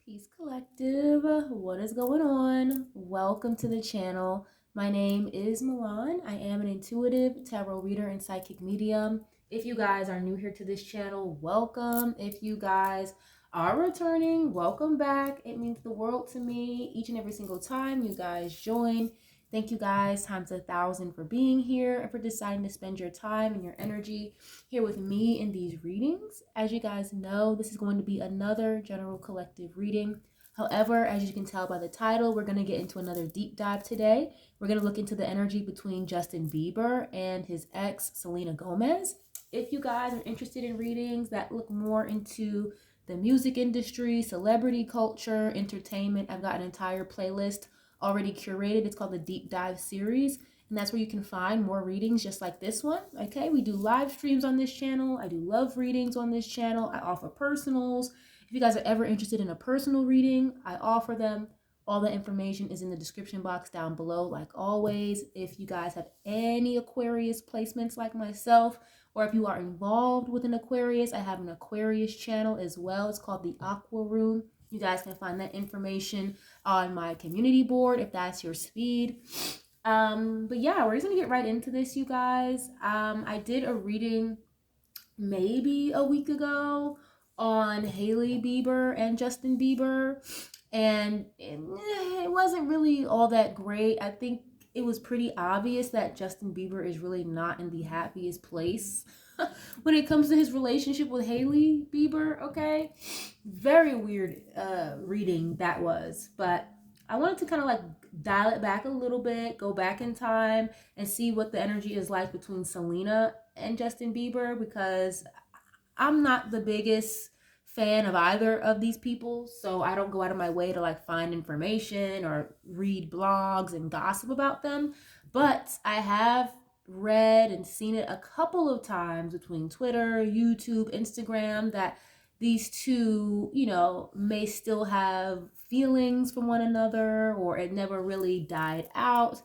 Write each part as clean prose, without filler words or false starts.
Peace Collective, what is going on? Welcome to the channel. My name is Milan. I am an intuitive tarot reader and psychic medium. If you guys are new here to this channel, welcome. If you guys are returning, welcome back. It means the world to me each and every single time you guys join. Thank you guys times 1,000 for being here and for deciding to spend your time and your energy here with me in these readings. As you guys know, this is going to be another general collective reading. However, as you can tell by the title, we're going to get into another deep dive today. We're going to look into the energy between Justin Bieber and his ex, Selena Gomez. If you guys are interested in readings that look more into the music industry, celebrity culture, entertainment, I've got an entire playlist already curated. It's called the Deep Dive series, and that's where you can find more readings just like this one. Okay, we do live streams on this channel. I do love readings on this channel. I offer personals. If you guys are ever interested in a personal reading, I offer them. All the information is in the description box down below, like always. If you guys have any Aquarius placements like myself, or if you are involved with an Aquarius, I have an Aquarius channel as well. It's called the Aqua Room. You guys can find that information on my community board if that's your speed. But yeah, we're just gonna get right into this, you guys. I did a reading maybe a week ago on Hailey Bieber and Justin Bieber, and it wasn't really all that great. I think it was pretty obvious that Justin Bieber is really not in the happiest place when it comes to his relationship with Hailey Bieber. Okay, very weird reading that was, but I wanted to kind of like dial it back a little bit, go back in time and see what the energy is like between Selena and Justin Bieber, because I'm not the biggest fan of either of these people, so I don't go out of my way to like find information or read blogs and gossip about them. But I have read and seen it a couple of times between Twitter, YouTube, Instagram, that these two, may still have feelings for one another, or it never really died out.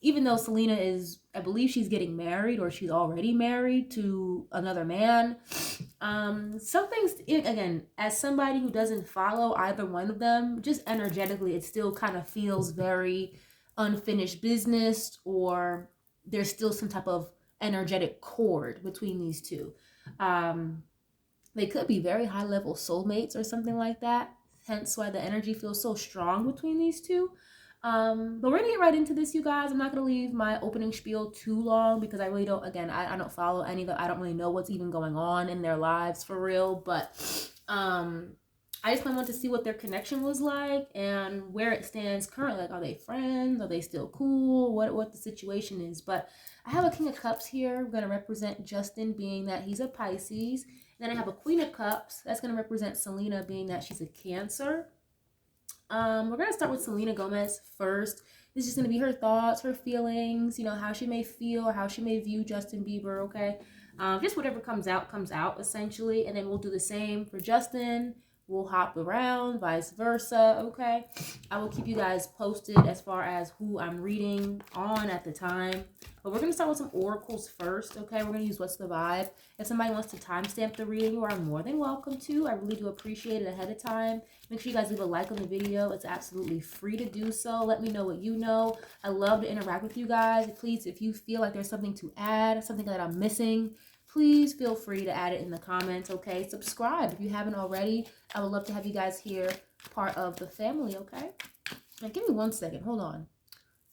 Even though Selena is, I believe she's getting married, or she's already married to another man. Some things, again, as somebody who doesn't follow either one of them, just energetically, it still kind of feels very unfinished business, or there's still some type of energetic cord between these two. They could be very high level soulmates or something like that. Hence why the energy feels so strong between these two. But we're gonna get right into this, you guys. I'm not gonna leave my opening spiel too long because I really don't, again, I don't follow any of them. I don't really know what's even going on in their lives for real. But I just kind of want to see what their connection was like and where it stands currently. Like, are they friends? Are they still cool? What the situation is. But I have a King of Cups here. I'm gonna represent Justin, being that he's a Pisces. And then I have a Queen of Cups. That's gonna represent Selena, being that she's a Cancer. We're gonna start with Selena Gomez first. This is gonna be her thoughts, her feelings, how she may feel or how she may view Justin Bieber. Okay, just whatever comes out essentially, and then we'll do the same for Justin. We'll hop around, vice versa. Okay, I will keep you guys posted as far as who I'm reading on at the time. But we're gonna start with some oracles first. Okay, we're gonna use What's the Vibe. If somebody wants to timestamp the reading, you are more than welcome to. I really do appreciate it ahead of time. Make sure you guys leave a like on the video. It's absolutely free to do so. Let me know what you know. I love to interact with you guys. Please, if you feel like there's something to add, something that I'm missing, please feel free to add it in the comments. Okay, subscribe if you haven't already. I would love to have you guys here, part of the family. Okay, now give me 1 second. Hold on.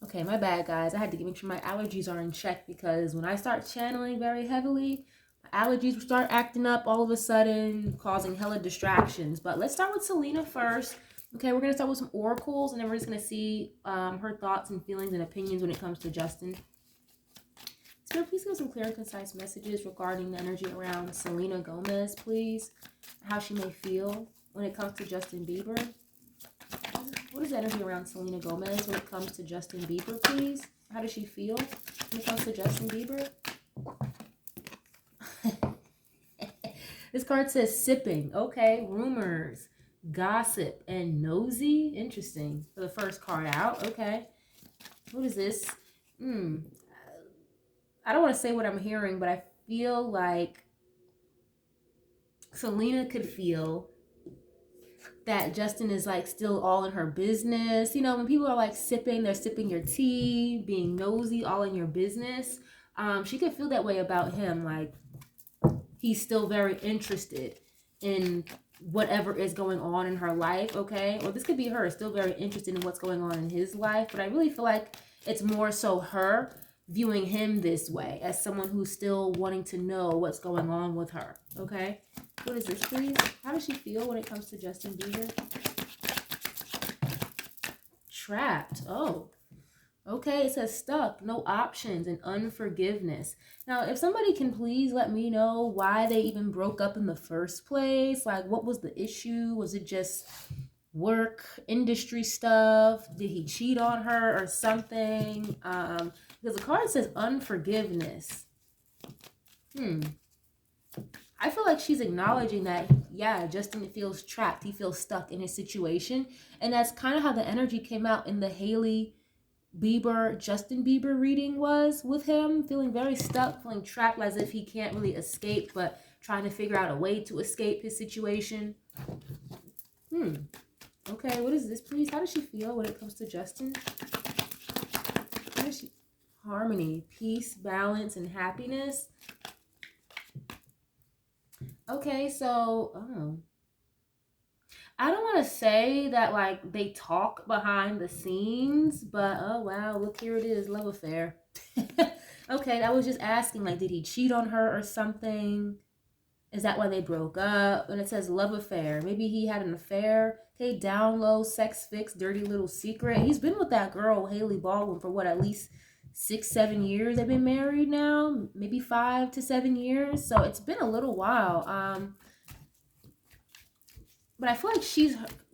Okay, my bad, guys. I had to make sure my allergies are in check, because when I start channeling very heavily, my allergies will start acting up all of a sudden, causing hella distractions. But let's start with Selena first. Okay, we're going to start with some oracles, and then we're just going to see her thoughts and feelings and opinions when it comes to Justin. Spirit, please give some clear and concise messages regarding the energy around Selena Gomez, please. How she may feel when it comes to Justin Bieber. What is the energy around Selena Gomez when it comes to Justin Bieber, please? How does she feel when it comes to Justin Bieber? This card says sipping. Okay, rumors, gossip, and nosy. Interesting. For the first card out. Okay. What is this? I don't want to say what I'm hearing, but I feel like Selena could feel that Justin is like still all in her business. You know, when people are like sipping, they're sipping your tea, being nosy, all in your business. She could feel that way about him. Like he's still very interested in whatever is going on in her life, okay? Or this could be her, still very interested in what's going on in his life. But I really feel like it's more so her viewing him this way as someone who's still wanting to know what's going on with her, okay? What is this, please? How does she feel when it comes to Justin Bieber? Trapped. Oh, okay. It says stuck, no options, and unforgiveness. Now, if somebody can please let me know why they even broke up in the first place. Like, what was the issue? Was it just work, industry stuff? Did he cheat on her or something? Because the card says unforgiveness. I feel like she's acknowledging that, yeah, Justin feels trapped. He feels stuck in his situation. And that's kind of how the energy came out in the Hailey Bieber, Justin Bieber reading was with him. Feeling very stuck, feeling trapped as if he can't really escape, but trying to figure out a way to escape his situation. Okay, what is this, please? How does she feel when it comes to Justin? How does she... Harmony, peace, balance, and happiness. Okay, so, I don't want to say that, like, they talk behind the scenes, but, oh, wow, look, here it is, love affair. Okay, I was just asking, like, did he cheat on her or something? Is that why they broke up? And it says love affair. Maybe he had an affair. Okay, down low, sex fix, dirty little secret. He's been with that girl, Hailey Baldwin, for what, at least 6-7 years. They've been married now, maybe 5 to 7 years. So it's been a little while. But I feel like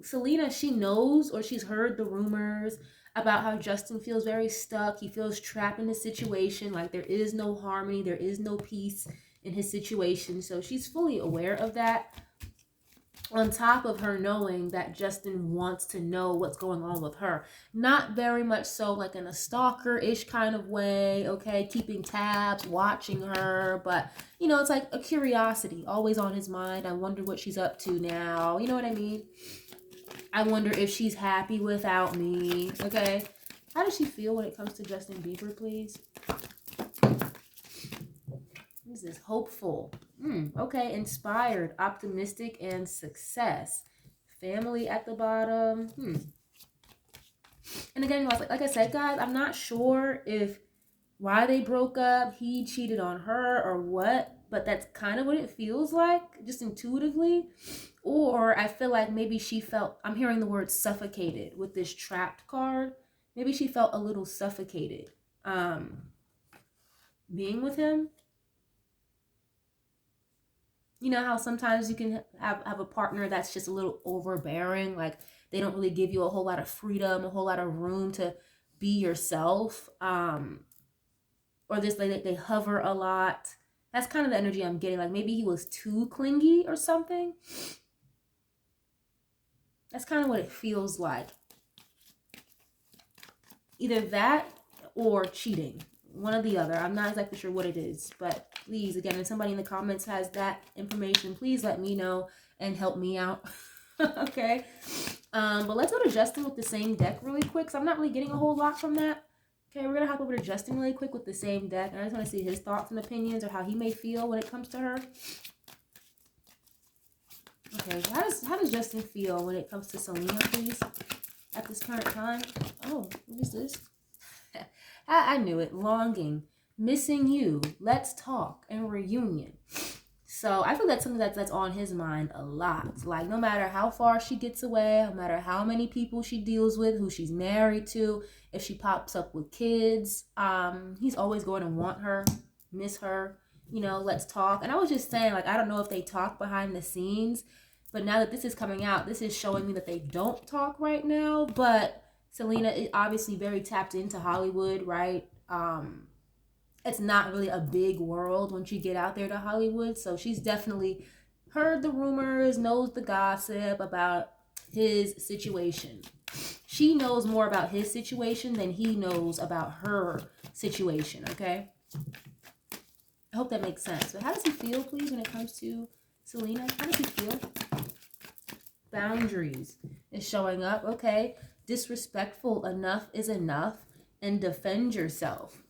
Selena, she knows, or she's heard the rumors about how Justin feels very stuck. He feels trapped in the situation. Like there is no harmony. There is no peace in his situation. So she's fully aware of that. On top of her knowing that Justin wants to know what's going on with her. Not very much so like in a stalker-ish kind of way, okay? Keeping tabs, watching her. But, you know, it's like a curiosity always on his mind. I wonder what she's up to now. You know what I mean? I wonder if she's happy without me, okay? How does she feel when it comes to Justin Bieber, please? What is this? Hopeful. Okay, inspired, optimistic, and success. Family at the bottom. And again, like I said, guys, I'm not sure if why they broke up, he cheated on her or what, but that's kind of what it feels like, just intuitively. Or I feel like maybe she felt, I'm hearing the word suffocated with this trapped card. Maybe she felt a little suffocated being with him. You know how sometimes you can have a partner that's just a little overbearing, like they don't really give you a whole lot of freedom, a whole lot of room to be yourself, or this they hover a lot. That's kind of the energy I'm getting. Like maybe he was too clingy or something. That's kind of what it feels like. Either that or cheating. One or the other. I'm not exactly sure what it is, but please, again, if somebody in the comments has that information, please let me know and help me out. Okay. But let's go to Justin with the same deck really quick, because I'm not really getting a whole lot from that. Okay, we're gonna hop over to Justin really quick with the same deck, and I just want to see his thoughts and opinions or how he may feel when it comes to her. Okay, how does Justin feel when it comes to Selena, please, at this current time? Oh, what is this? I knew it. Longing, missing you, let's talk, and reunion. So I feel that's something that's on his mind a lot. Like no matter how far she gets away, no matter how many people she deals with, who she's married to, if she pops up with kids, he's always going to want her, miss her, you know, let's talk. And I was just saying, like, I don't know if they talk behind the scenes, but now that this is coming out, this is showing me that they don't talk right now. But Selena is obviously very tapped into Hollywood, right? It's not really a big world once you get out there to Hollywood. So she's definitely heard the rumors, knows the gossip about his situation. She knows more about his situation than he knows about her situation, okay? I hope that makes sense. But how does he feel, please, when it comes to Selena? How does he feel? Boundaries is showing up. Okay. Disrespectful. Enough is enough. And defend yourself.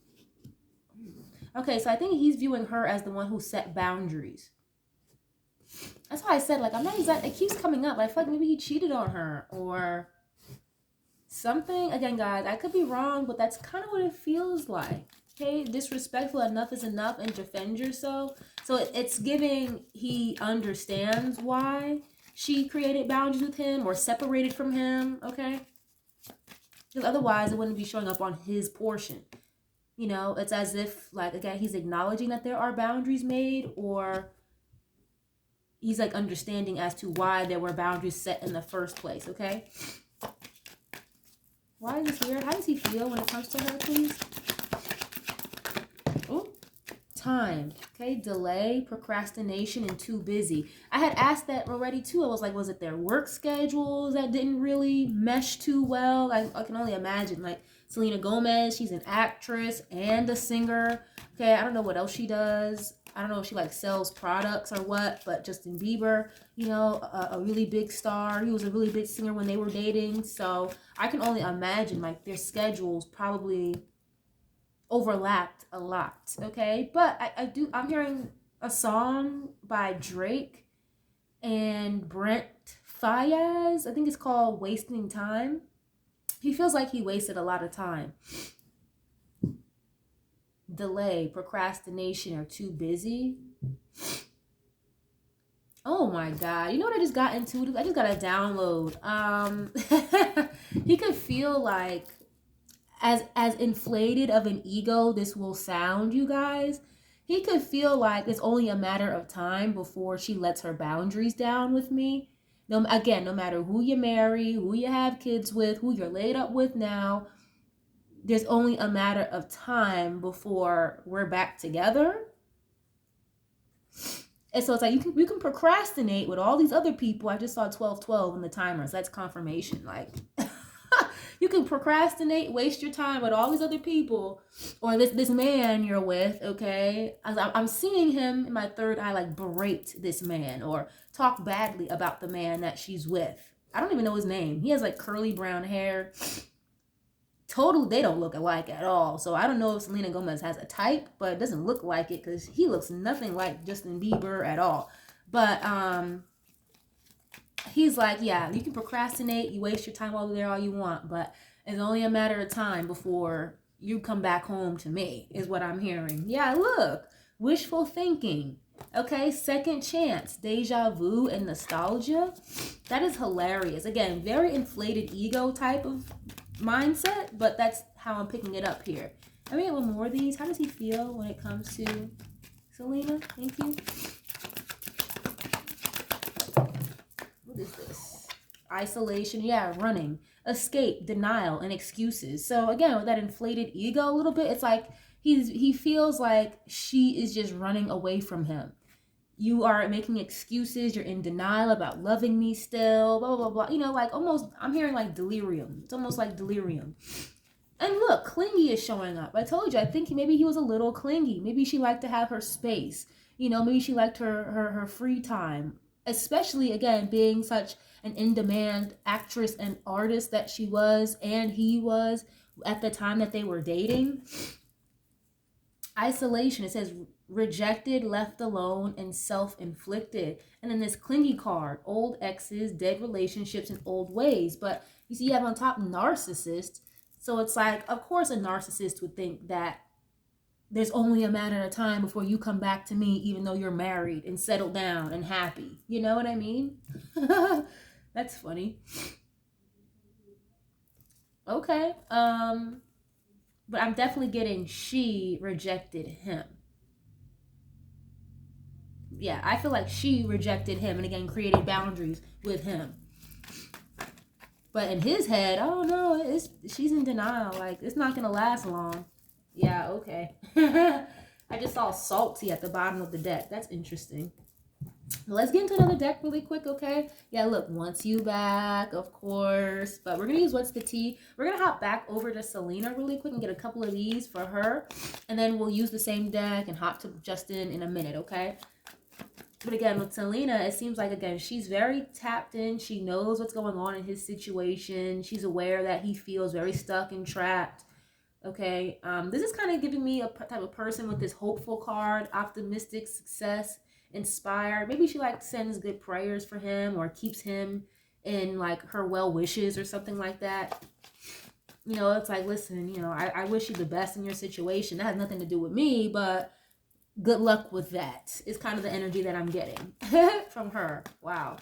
Okay, so I think he's viewing her as the one who set boundaries. That's why I said, like, I'm not exactly, it keeps coming up. I feel like maybe he cheated on her or something. Again, guys, I could be wrong, but that's kind of what it feels like. Okay, disrespectful, enough is enough, and defend yourself. So it's giving he understands why she created boundaries with him or separated from him, okay? Because otherwise it wouldn't be showing up on his portion. You know, it's as if, like, again, he's acknowledging that there are boundaries made, or he's like understanding as to why there were boundaries set in the first place, okay? Why is this weird? How does he feel when it comes to her, please? Oh, time. Okay, delay, procrastination, and too busy. I had asked that already too. I was like, was it their work schedules that didn't really mesh too well? I can only imagine. Like Selena Gomez, she's an actress and a singer. Okay, I don't know what else she does. I don't know if she like sells products or what, but Justin Bieber, you know, a really big star. He was a really big singer when they were dating. So I can only imagine like their schedules probably overlapped a lot. Okay. But I'm hearing a song by Drake and Brent Fayez. I think it's called Wasting Time. He feels like he wasted a lot of time. Delay, procrastination, or too busy. Oh my god, you know what I just got into? I just got a download. He could feel like as inflated of an ego this will sound, you guys, he could feel like it's only a matter of time before she lets her boundaries down with me. No, again, no matter who you marry, who you have kids with, who you're laid up with now, there's only a matter of time before we're back together. And so it's like you can procrastinate with all these other people. I just saw 1212 in the timers. That's confirmation. Like you can procrastinate, waste your time with all these other people, or this man you're with. Okay, I'm seeing him in my third eye, like berate this man or talk badly about the man that she's with. I don't even know his name. He has like curly brown hair. Totally, they don't look alike at all. So I don't know if Selena Gomez has a type, but it doesn't look like it because he looks nothing like Justin Bieber at all. But he's like, yeah, you can procrastinate, you waste your time over there all you want, but it's only a matter of time before you come back home to me, is what I'm hearing. Yeah, look, wishful thinking. Okay, second chance, deja vu, and nostalgia. That is hilarious. Again, very inflated ego type of mindset, but that's how I'm picking it up here. Let me get one more of these. How does he feel when it comes to Selena? Thank you. What is this? Isolation. Yeah, running. Escape, denial, and excuses. So again, with that inflated ego a little bit, it's like he feels like she is just running away from him. You are making excuses. You're in denial about loving me still, blah, blah, blah. You know, like almost, I'm hearing like delirium. It's almost like delirium. And look, clingy is showing up. I told you, I think maybe he was a little clingy. Maybe she liked to have her space. You know, maybe she liked her free time. Especially, again, being such an in-demand actress and artist that she was and he was at the time that they were dating. Isolation, it says rejected, left alone, and self-inflicted. And then this clingy card, old exes, dead relationships, and old ways. But you see you have on top narcissist. So it's like, of course a narcissist would think that there's only a matter of time before you come back to me, even though you're married and settled down and happy. You know what I mean? That's funny. Okay. But I'm definitely getting she rejected him. Yeah, I feel like she rejected him and again created boundaries with him. But in his head, oh no, she's in denial. Like, it's not going to last long. Yeah, okay. I just saw salty at the bottom of the deck. That's interesting. Let's get into another deck really quick, okay? Yeah, look, wants you back, of course. But we're going to use what's the tea. We're going to hop back over to Selena really quick and get a couple of these for her. And then we'll use the same deck and hop to Justin in a minute, okay? But again, with Selena, it seems like, again, she's very tapped in. She knows what's going on in his situation. She's aware that he feels very stuck and trapped. Okay, this is kind of giving me a type of person with this hopeful card, optimistic, success, inspired. Maybe she like sends good prayers for him or keeps him in like her well wishes or something like that. You know, it's like, listen, you know, I wish you the best in your situation. That has nothing to do with me, but good luck with that. It's kind of the energy that I'm getting from her. Wow.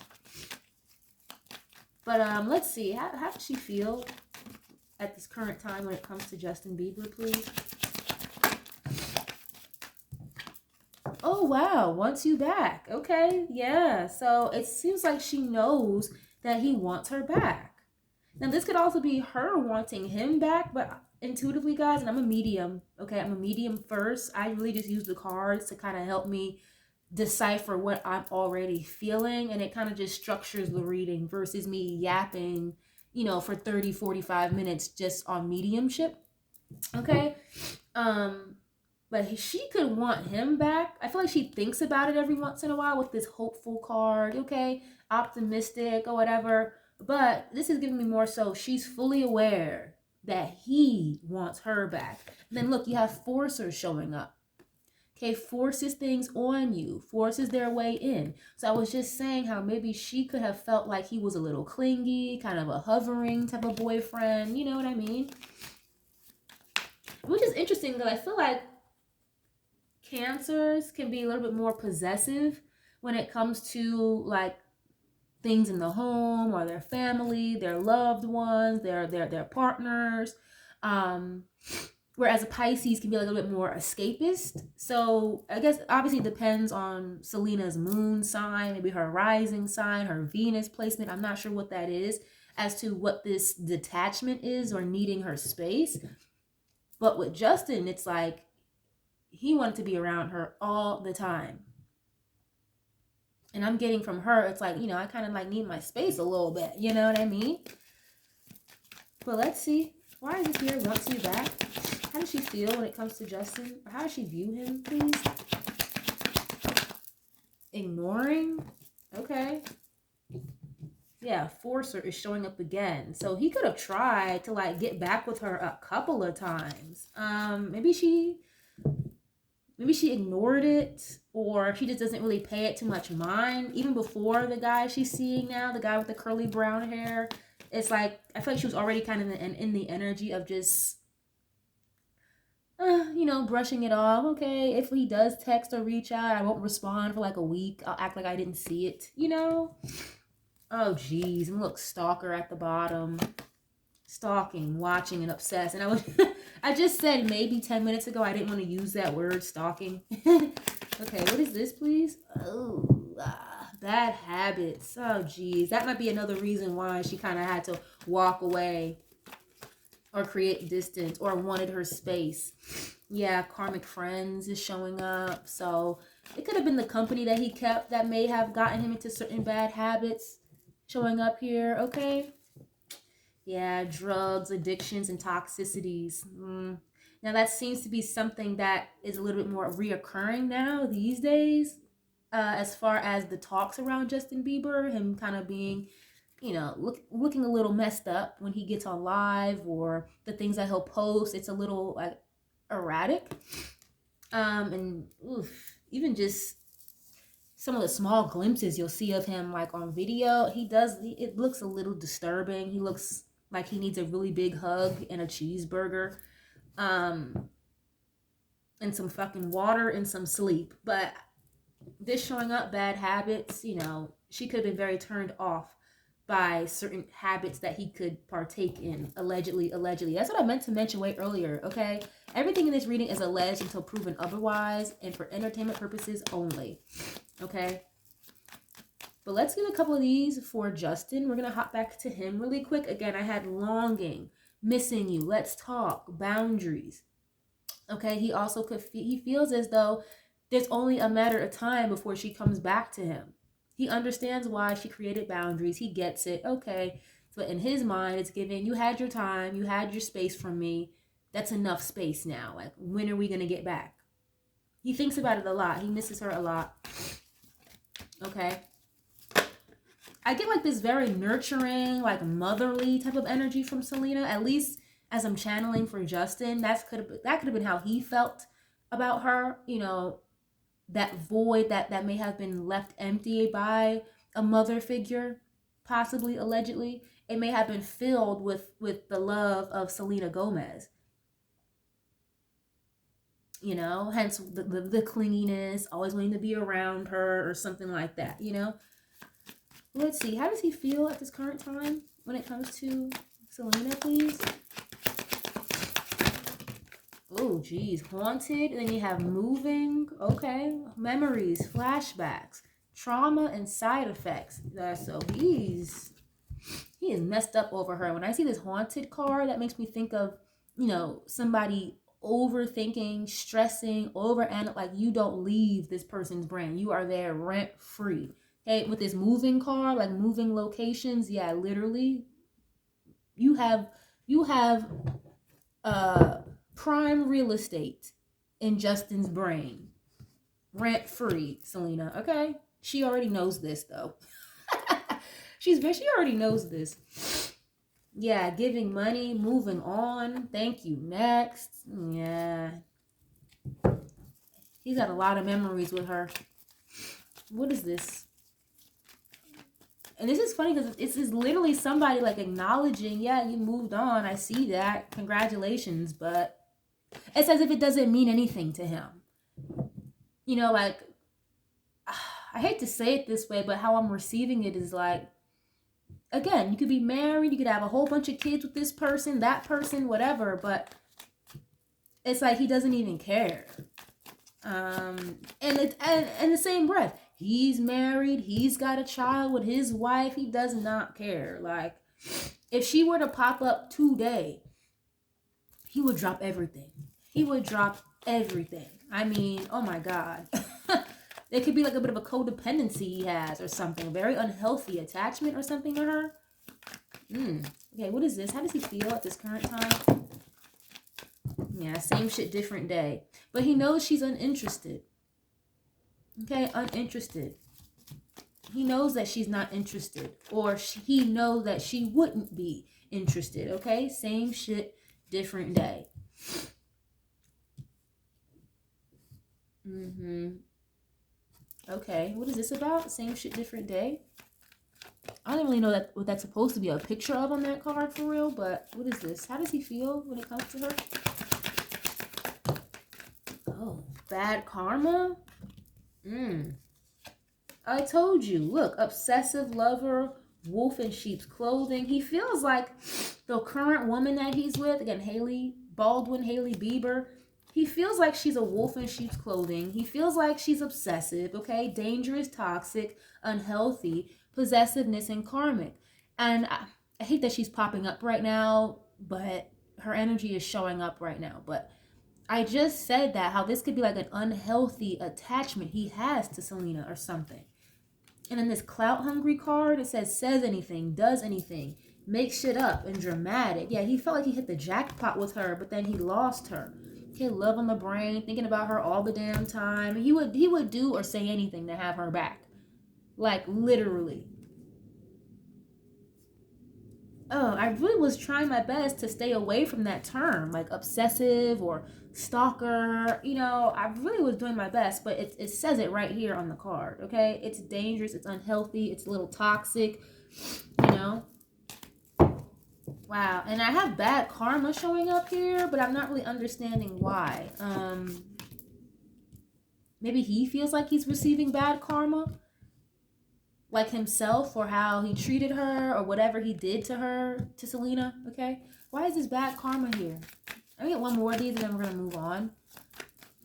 But let's see. How does she feel at this current time when it comes to Justin Bieber, please? Oh, wow. Wants you back. Okay. Yeah. So it seems like she knows that he wants her back. Now, this could also be her wanting him back, but intuitively, guys, and I'm a medium, okay? I'm a medium first. I really just use the cards to kind of help me decipher what I'm already feeling, and it kind of just structures the reading versus me yapping, you know, for 30, 45 minutes just on mediumship, okay? But she could want him back. I feel like she thinks about it every once in a while with this hopeful card, okay? Optimistic or whatever. But this is giving me more so she's fully aware that he wants her back. And then look, you have forcers showing up. Okay, forces things on you, forces their way in. So I was just saying how maybe she could have felt like he was a little clingy, kind of a hovering type of boyfriend. You know what I mean? Which is interesting because I feel like Cancers can be a little bit more possessive when it comes to like things in the home or their family, their loved ones, their partners. Whereas a Pisces can be a little bit more escapist. So I guess obviously it depends on Selena's moon sign, maybe her rising sign, her Venus placement. I'm not sure what that is as to what this detachment is or needing her space. But with Justin, it's like he wanted to be around her all the time. And I'm getting from her, it's like, you know, I kind of like need my space a little bit. You know what I mean? But let's see. Why is this here? Wants you back? How does she feel when it comes to Justin? Or how does she view him, please? Ignoring? Okay. Yeah, Forcer is showing up again. So he could have tried to like get back with her a couple of times. Maybe she ignored it, or she just doesn't really pay it too much mind. Even before the guy she's seeing now, the guy with the curly brown hair, it's like I feel like she was already kind of in the energy of just you know, brushing it off. Okay, if he does text or reach out, I won't respond for like a week. I'll act like I didn't see it, you know. Oh geez, and look, stalker at the bottom. Stalking, watching, and obsessed. And I was I just said maybe 10 minutes ago I didn't want to use that word, stalking. Okay, what is this, please? Oh, bad habits. Oh geez, that might be another reason why she kind of had to walk away or create distance or wanted her space. Yeah, karmic friends is showing up. So it could have been the company that he kept that may have gotten him into certain bad habits showing up here. Okay. Yeah, drugs, addictions, and toxicities. Now that seems to be something that is a little bit more reoccurring now these days, as far as the talks around Justin Bieber, him kind of being, you know, looking a little messed up when he gets on live, or the things that he'll post. It's a little like erratic, and even just some of the small glimpses you'll see of him like on video, it looks a little disturbing. He looks like he needs a really big hug and a cheeseburger, and some fucking water and some sleep. But this showing up bad habits, you know, she could have been very turned off by certain habits that he could partake in, allegedly. That's what I meant to mention way earlier, okay? Everything in this reading is alleged until proven otherwise, and for entertainment purposes only, okay? But let's get a couple of these for Justin. We're going to hop back to him really quick. Again, I had longing, missing you, let's talk, boundaries. Okay, he also he feels as though there's only a matter of time before she comes back to him. He understands why she created boundaries. He gets it. Okay. But in his mind, it's given, you had your time, you had your space from me. That's enough space now. Like, when are we going to get back? He thinks about it a lot. He misses her a lot. Okay. I get like this very nurturing, like motherly type of energy from Selena. At least as I'm channeling for Justin, that could have been how he felt about her. You know, that void that may have been left empty by a mother figure, possibly, allegedly. It may have been filled with the love of Selena Gomez. You know, hence the clinginess, always wanting to be around her or something like that. You know. Let's see. How does he feel at this current time when it comes to Selena, please? Oh, geez. Haunted. And then you have moving. Okay. Memories, flashbacks, trauma, and side effects. So he is messed up over her. When I see this haunted card, that makes me think of, you know, somebody overthinking, stressing, and like you don't leave this person's brain. You are there rent free. Okay, with this moving card, like moving locations, yeah, literally, you have prime real estate in Justin's brain, rent free, Selena. Okay, she already knows this though. She already knows this. Yeah, giving money, moving on. Thank you. Next. Yeah. He's got a lot of memories with her. What is this? And this is funny because it's literally somebody like acknowledging, yeah, you moved on. I see that. Congratulations. But it's as if it doesn't mean anything to him. You know, like, I hate to say it this way, but how I'm receiving it is like, again, you could be married, you could have a whole bunch of kids with this person, that person, whatever, but it's like he doesn't even care. And in the same breath, he's married, he's got a child with his wife, he does not care. Like, if she were to pop up today, he would drop everything. He would drop everything. I mean, oh my God. It could be like a bit of a codependency he has or something. A very unhealthy attachment or something to her. Okay, what is this? How does he feel at this current time? Yeah, same shit, different day. But he knows she's uninterested. Okay, uninterested. He knows that she's not interested. Or he knows that she wouldn't be interested. Okay, same shit, different day. Okay, what is this about? Same shit, different day? I don't really know what that's supposed to be a picture of on that card for real, but what is this? How does he feel when it comes to her? Oh, bad karma? I told you. Look, obsessive lover, wolf in sheep's clothing. He feels like the current woman that he's with, again, Hailey Bieber, he feels like she's a wolf in sheep's clothing. He feels like she's obsessive, okay? Dangerous, toxic, unhealthy, possessiveness, and karmic. And I hate that she's popping up right now, but her energy is showing up right now. But I just said that, how this could be like an unhealthy attachment he has to Selena or something. And in this clout hungry card, it says anything, does anything, makes shit up, and dramatic. Yeah, he felt like he hit the jackpot with her, but then he lost her. Okay, love on the brain, thinking about her all the damn time. He would do or say anything to have her back. Like, literally. Oh, I really was trying my best to stay away from that term, like obsessive or stalker. You know, I really was doing my best, but it says it right here on the card, okay? It's dangerous, it's unhealthy, it's a little toxic, you know? Wow, and I have bad karma showing up here, but I'm not really understanding why. Maybe he feels like he's receiving bad karma, like himself, or how he treated her or whatever he did to her, to Selena, okay? Why is this bad karma here? I'm gonna get one more of these and then we're gonna move on.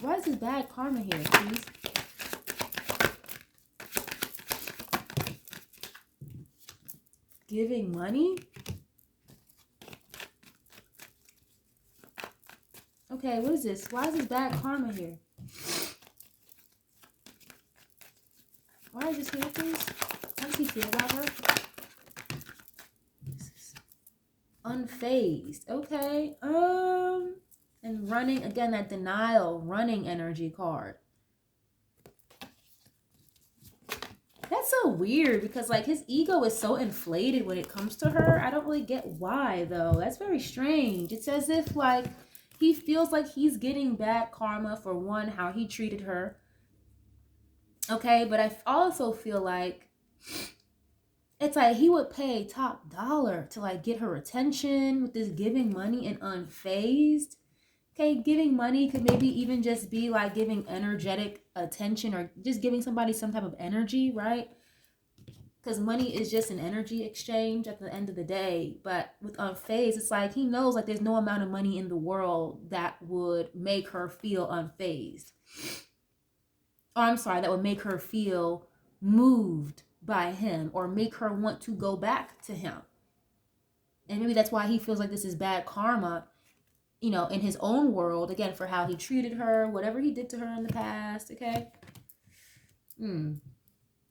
Why is this bad karma here, please? Giving money? Okay, what is this? Why is this bad karma here? Why is this here, please? How does he feel about her? Unfazed. Okay. And running, again, that denial, running energy card. That That's so weird because like his ego is so inflated when it comes to her. I don't really get why though. That's very strange. It's as if like he feels like he's getting bad karma for one, how he treated her. Okay, but I also feel like it's like he would pay top dollar to like get her attention with this giving money and unfazed. Okay, giving money could maybe even just be like giving energetic attention or just giving somebody some type of energy, right? Because money is just an energy exchange at the end of the day. But with unfazed, it's like he knows like there's no amount of money in the world that would make her feel unfazed. Or I'm sorry, that would make her feel moved by him or make her want to go back to him. And maybe that's why he feels like this is bad karma, you know, in his own world, again, for how he treated her, whatever he did to her in the past, okay?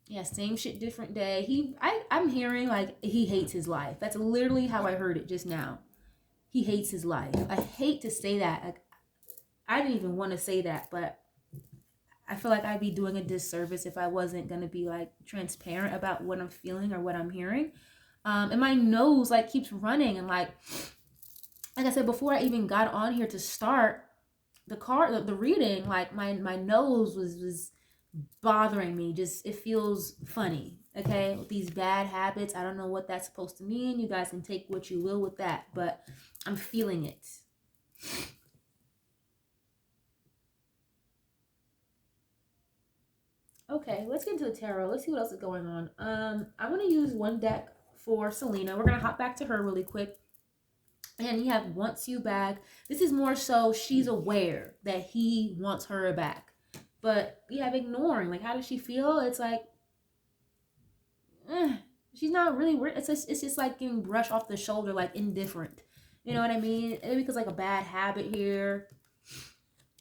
Yeah, same shit, different day. I'm hearing like he hates his life. That's literally how I heard it just now. He hates his life. I hate to say that. Like, I didn't even want to say that, but I feel like I'd be doing a disservice if I wasn't going to be like transparent about what I'm feeling or what I'm hearing. And my nose like keeps running, and like I said, before I even got on here to start the reading, like my nose was bothering me. Just, it feels funny. Okay, with these bad habits, I don't know what that's supposed to mean. You guys can take what you will with that, but I'm feeling it. Okay, let's get into the tarot. Let's see what else is going on. I want to use one deck for Selena. We're gonna hop back to her really quick. And you have wants you back. This is more so she's aware that he wants her back. But you have ignoring. Like, how does she feel? It's like, she's not really, it's just like getting brushed off the shoulder, like indifferent. You know what I mean? Maybe because like a bad habit here.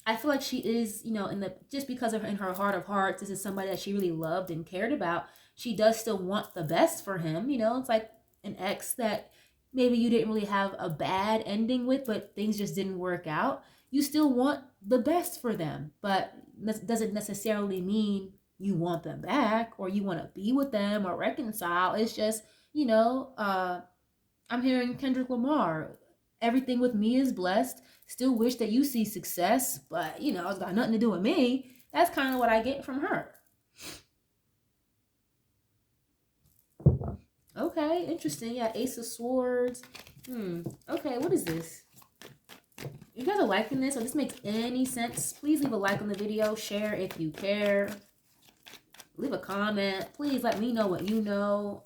I feel like she is, you know, just because of in her heart of hearts, this is somebody that she really loved and cared about. She does still want the best for him. You know, it's like an ex that maybe you didn't really have a bad ending with, but things just didn't work out. You still want the best for them, but that doesn't necessarily mean you want them back or you want to be with them or reconcile. It's just, you know, I'm hearing Kendrick Lamar. Everything with me is blessed. Still wish that you see success, but you know, it's got nothing to do with me. That's kind of what I get from her. Okay, interesting. Yeah, Ace of Swords. Okay, what is this? You guys are liking this, or this makes any sense, please leave a like on the video. Share if you care. Leave a comment. Please let me know what you know.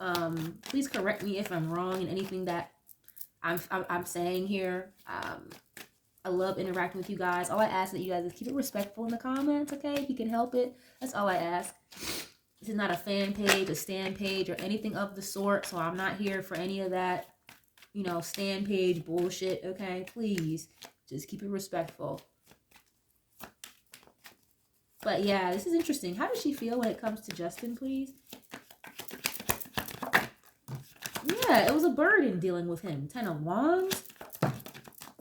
Please correct me if I'm wrong in anything that I'm saying here. I love interacting with you guys. All I ask that you guys is keep it respectful in the comments, okay? If you can help it. That's all I ask. This is not a fan page, a stan page, or anything of the sort, so I'm not here for any of that, you know, stan page bullshit, okay? Please, just keep it respectful. But yeah, this is interesting. How does she feel when it comes to Justin, please? Yeah, it was a burden dealing with him. 10 of Wands.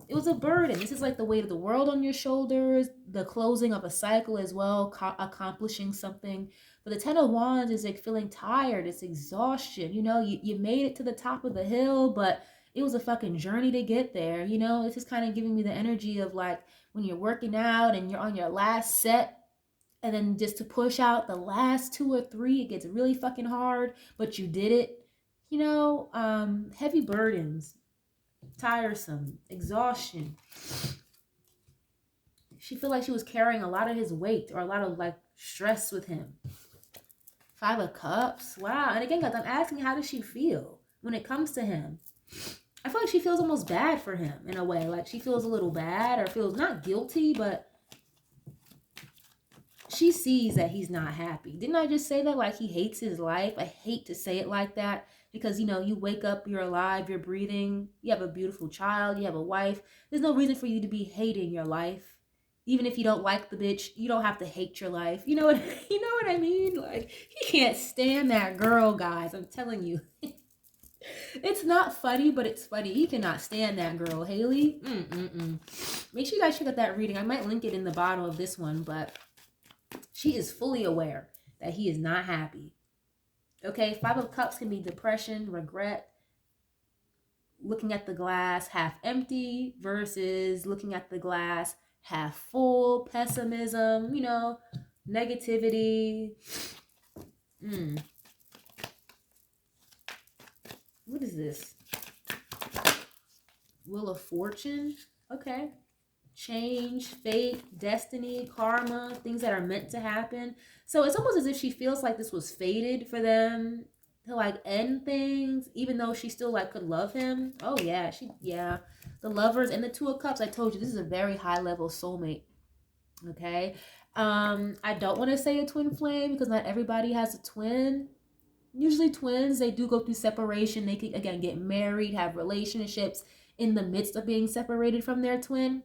It was a burden. This is like the weight of the world on your shoulders, the closing of a cycle as well, accomplishing something. But the 10 of Wands is like feeling tired. It's exhaustion. You know, you made it to the top of the hill, but it was a fucking journey to get there. You know, it's just kind of giving me the energy of like when you're working out and you're on your last set, and then just to push out the last 2 or 3, it gets really fucking hard, but you did it. You know, heavy burdens. Tiresome, exhaustion. She felt like she was carrying a lot of his weight or a lot of like stress with him. 5 of Cups. Wow. And again, guys, I'm asking, how does she feel when it comes to him? I feel like she feels almost bad for him in a way. Like she feels a little bad or feels not guilty, but she sees that he's not happy. Didn't I just say that? Like he hates his life. I hate to say it like that. Because, you know, you wake up, you're alive, you're breathing, you have a beautiful child, you have a wife. There's no reason for you to be hating your life. Even if you don't like the bitch, you don't have to hate your life. You know what I mean? Like, he can't stand that girl, guys. I'm telling you. It's not funny, but it's funny. He cannot stand that girl, Haley. Make sure you guys check out that reading. I might link it in the bottom of this one, but she is fully aware that he is not happy. Okay, Five of Cups can be depression, regret, looking at the glass half empty versus looking at the glass half full, pessimism, negativity. What is this? Wheel of Fortune. Okay. Change, fate, destiny, karma, things that are meant to happen. So it's almost as if she feels like this was fated for them to like end things, even though she still like could love him. Oh yeah, yeah. The Lovers and the Two of Cups. I told you this is a very high level soulmate. Okay. I don't want to say a twin flame because not everybody has a twin. Usually twins, they do go through separation. They can again get married, have relationships in the midst of being separated from their twin.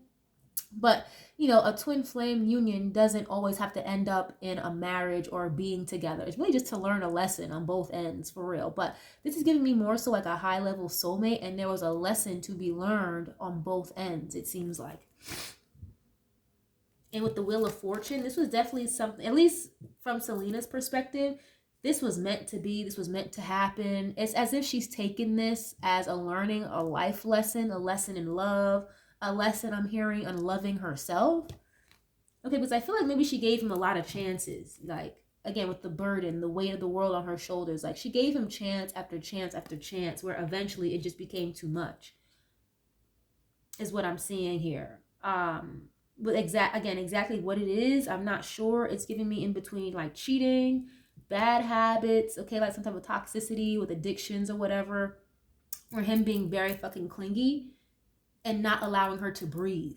But, a twin flame union doesn't always have to end up in a marriage or being together. It's really just to learn a lesson on both ends, for real. But this is giving me more so like a high level soulmate, and there was a lesson to be learned on both ends, it seems like. And with the Wheel of Fortune, this was definitely something, at least from Selena's perspective, this was meant to be, this was meant to happen. It's as if she's taken this as a learning, a life lesson, a lesson in love, a lesson I'm hearing on loving herself. Okay, because I feel like maybe she gave him a lot of chances. Like, again, with the burden, the weight of the world on her shoulders. Like, she gave him chance after chance after chance, where eventually it just became too much, is what I'm seeing here. But exactly what it is, I'm not sure. It's giving me in between like cheating, bad habits, okay, like some type of toxicity with addictions or whatever, or him being very fucking clingy and not allowing her to breathe,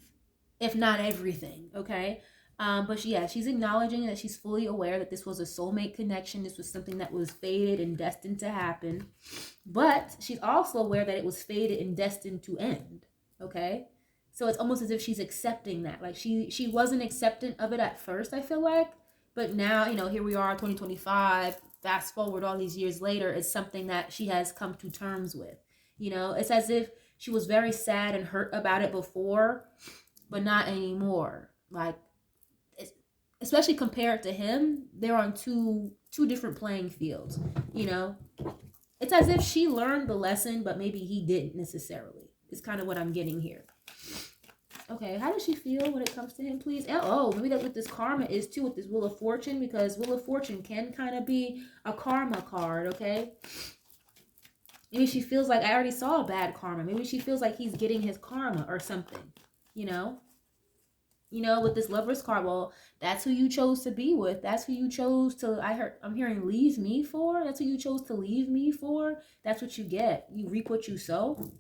if not everything, okay? But she's acknowledging that she's fully aware that this was a soulmate connection. This was something that was fated and destined to happen. But she's also aware that it was fated and destined to end, okay? So it's almost as if she's accepting that. Like she wasn't acceptant of it at first, I feel like. But now, here we are, 2025, fast forward all these years later, it's something that she has come to terms with. It's as if she was very sad and hurt about it before, but not anymore. Like, especially compared to him, they're on two different playing fields. It's as if she learned the lesson, but maybe he didn't necessarily. It's kind of what I'm getting here. Okay, how does she feel when it comes to him, please? Oh, maybe that's what this karma is too with this Wheel of Fortune, because Wheel of Fortune can kind of be a karma card, okay? Maybe she feels like I already saw a bad karma. Maybe she feels like he's getting his karma or something, with this Lover's card. Well, that's who you chose to be with. That's who you chose to, I'm hearing leave me for. That's who you chose to leave me for. That's what you get. You reap what you sow.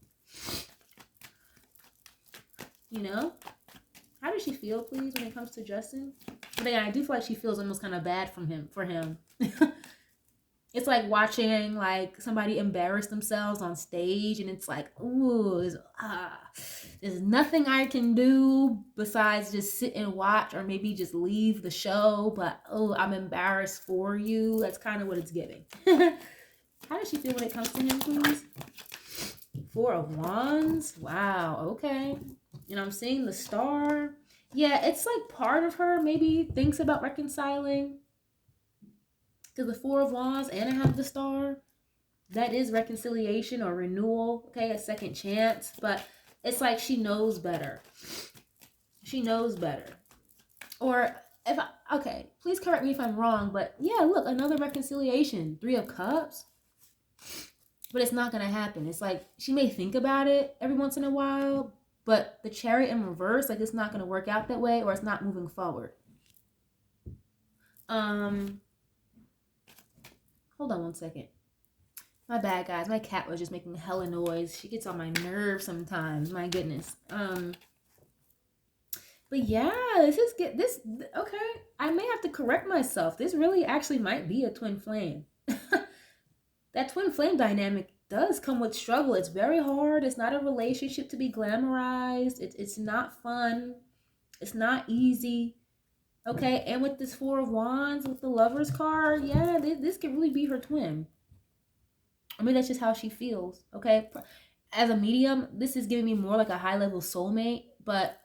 How does she feel, please, when it comes to Justin? But again, I do feel like she feels almost kind of bad for him. It's like watching like somebody embarrass themselves on stage, and it's like, ooh, there's nothing I can do besides just sit and watch, or maybe just leave the show. But I'm embarrassed for you. That's kind of what it's giving. How does she feel when it comes to him, please? Four of Wands. Wow. Okay. I'm seeing the Star. Yeah, it's like part of her maybe thinks about reconciling. Because the Four of Wands and I have the Star. That is reconciliation or renewal. Okay, a second chance. But it's like she knows better. She knows better. Or okay, please correct me if I'm wrong. But yeah, look, another reconciliation. Three of Cups. But it's not going to happen. It's like she may think about it every once in a while, but the Chariot in reverse, like it's not going to work out that way, or it's not moving forward. Hold on one second. My bad, guys. My cat was just making hella noise. She gets on my nerves sometimes. My goodness. But yeah, okay. I may have to correct myself. This really actually might be a twin flame. That twin flame dynamic does come with struggle. It's very hard. It's not a relationship to be glamorized. It's not fun. It's not easy. Okay, and with this Four of Wands, with the Lover's card, yeah, this could really be her twin. I mean, that's just how she feels, okay? As a medium, this is giving me more like a high-level soulmate, but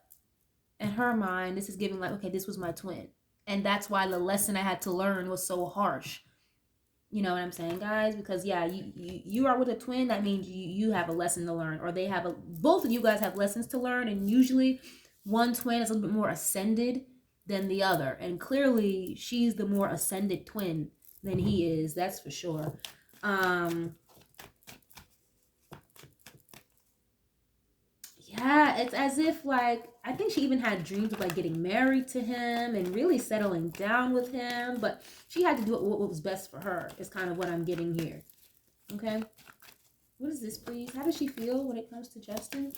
in her mind, this is giving like, okay, this was my twin. And that's why the lesson I had to learn was so harsh. You know what I'm saying, guys? Because yeah, you are with a twin. That means you have a lesson to learn, or they have a both of you guys have lessons to learn, and usually one twin is a little bit more ascended than the other, and clearly she's the more ascended twin than he is. That's for sure. Yeah, it's as if like I think she even had dreams of like getting married to him and really settling down with him, but she had to do what was best for her. Is kind of what I'm getting here. Okay, what is this, please? How does she feel when it comes to Justin?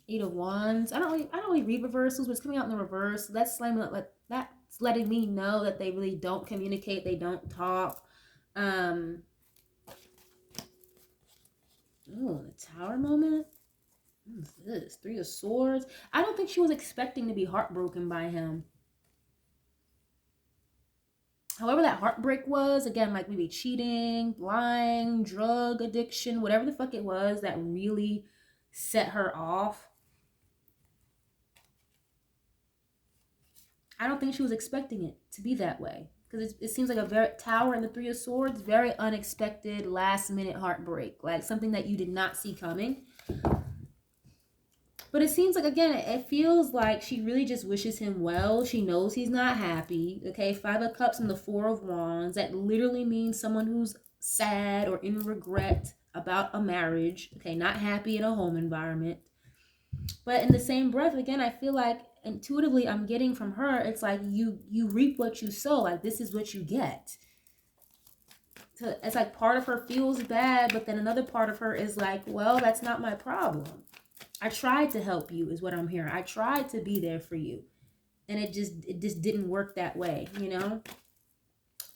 Eight of Wands. I don't really read reversals, but it's coming out in the reverse. That's letting me know that they really don't communicate. They don't talk. Oh, the Tower moment. What is this? Three of Swords. I don't think she was expecting to be heartbroken by him. However that heartbreak was, again, like maybe cheating, lying, drug addiction, whatever the fuck it was that really set her off. I don't think she was expecting it to be that way. Because it seems like a very Tower and the Three of Swords, very unexpected, last minute heartbreak. Like something that you did not see coming. But it seems like, again, it feels like she really just wishes him well. She knows he's not happy. Okay, Five of Cups and the Four of Wands. That literally means someone who's sad or in regret about a marriage. Okay, not happy in a home environment. But in the same breath, again, I feel like intuitively I'm getting from her, it's like you reap what you sow. Like this is what you get. So it's like part of her feels bad, but then another part of her is like, well, that's not my problem. I tried to help you is what I'm hearing. I tried to be there for you. And it just didn't work that way, you know?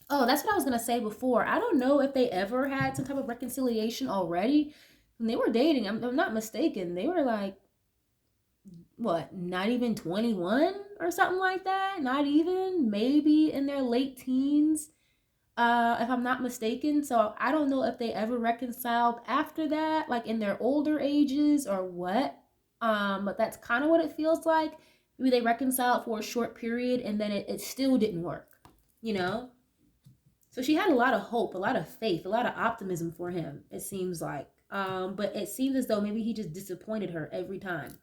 Oh, that's what I was going to say before. I don't know if they ever had some type of reconciliation already. When they were dating, I'm not mistaken, they were like, what, not even 21 or something like that? Not even, maybe in their late teens, if I'm not mistaken. So I don't know if they ever reconciled after that, like in their older ages or what. But that's kind of what it feels like. Maybe they reconciled for a short period and then it still didn't work, you know? So she had a lot of hope, a lot of faith, a lot of optimism for him, it seems like. But it seems as though maybe he just disappointed her every time.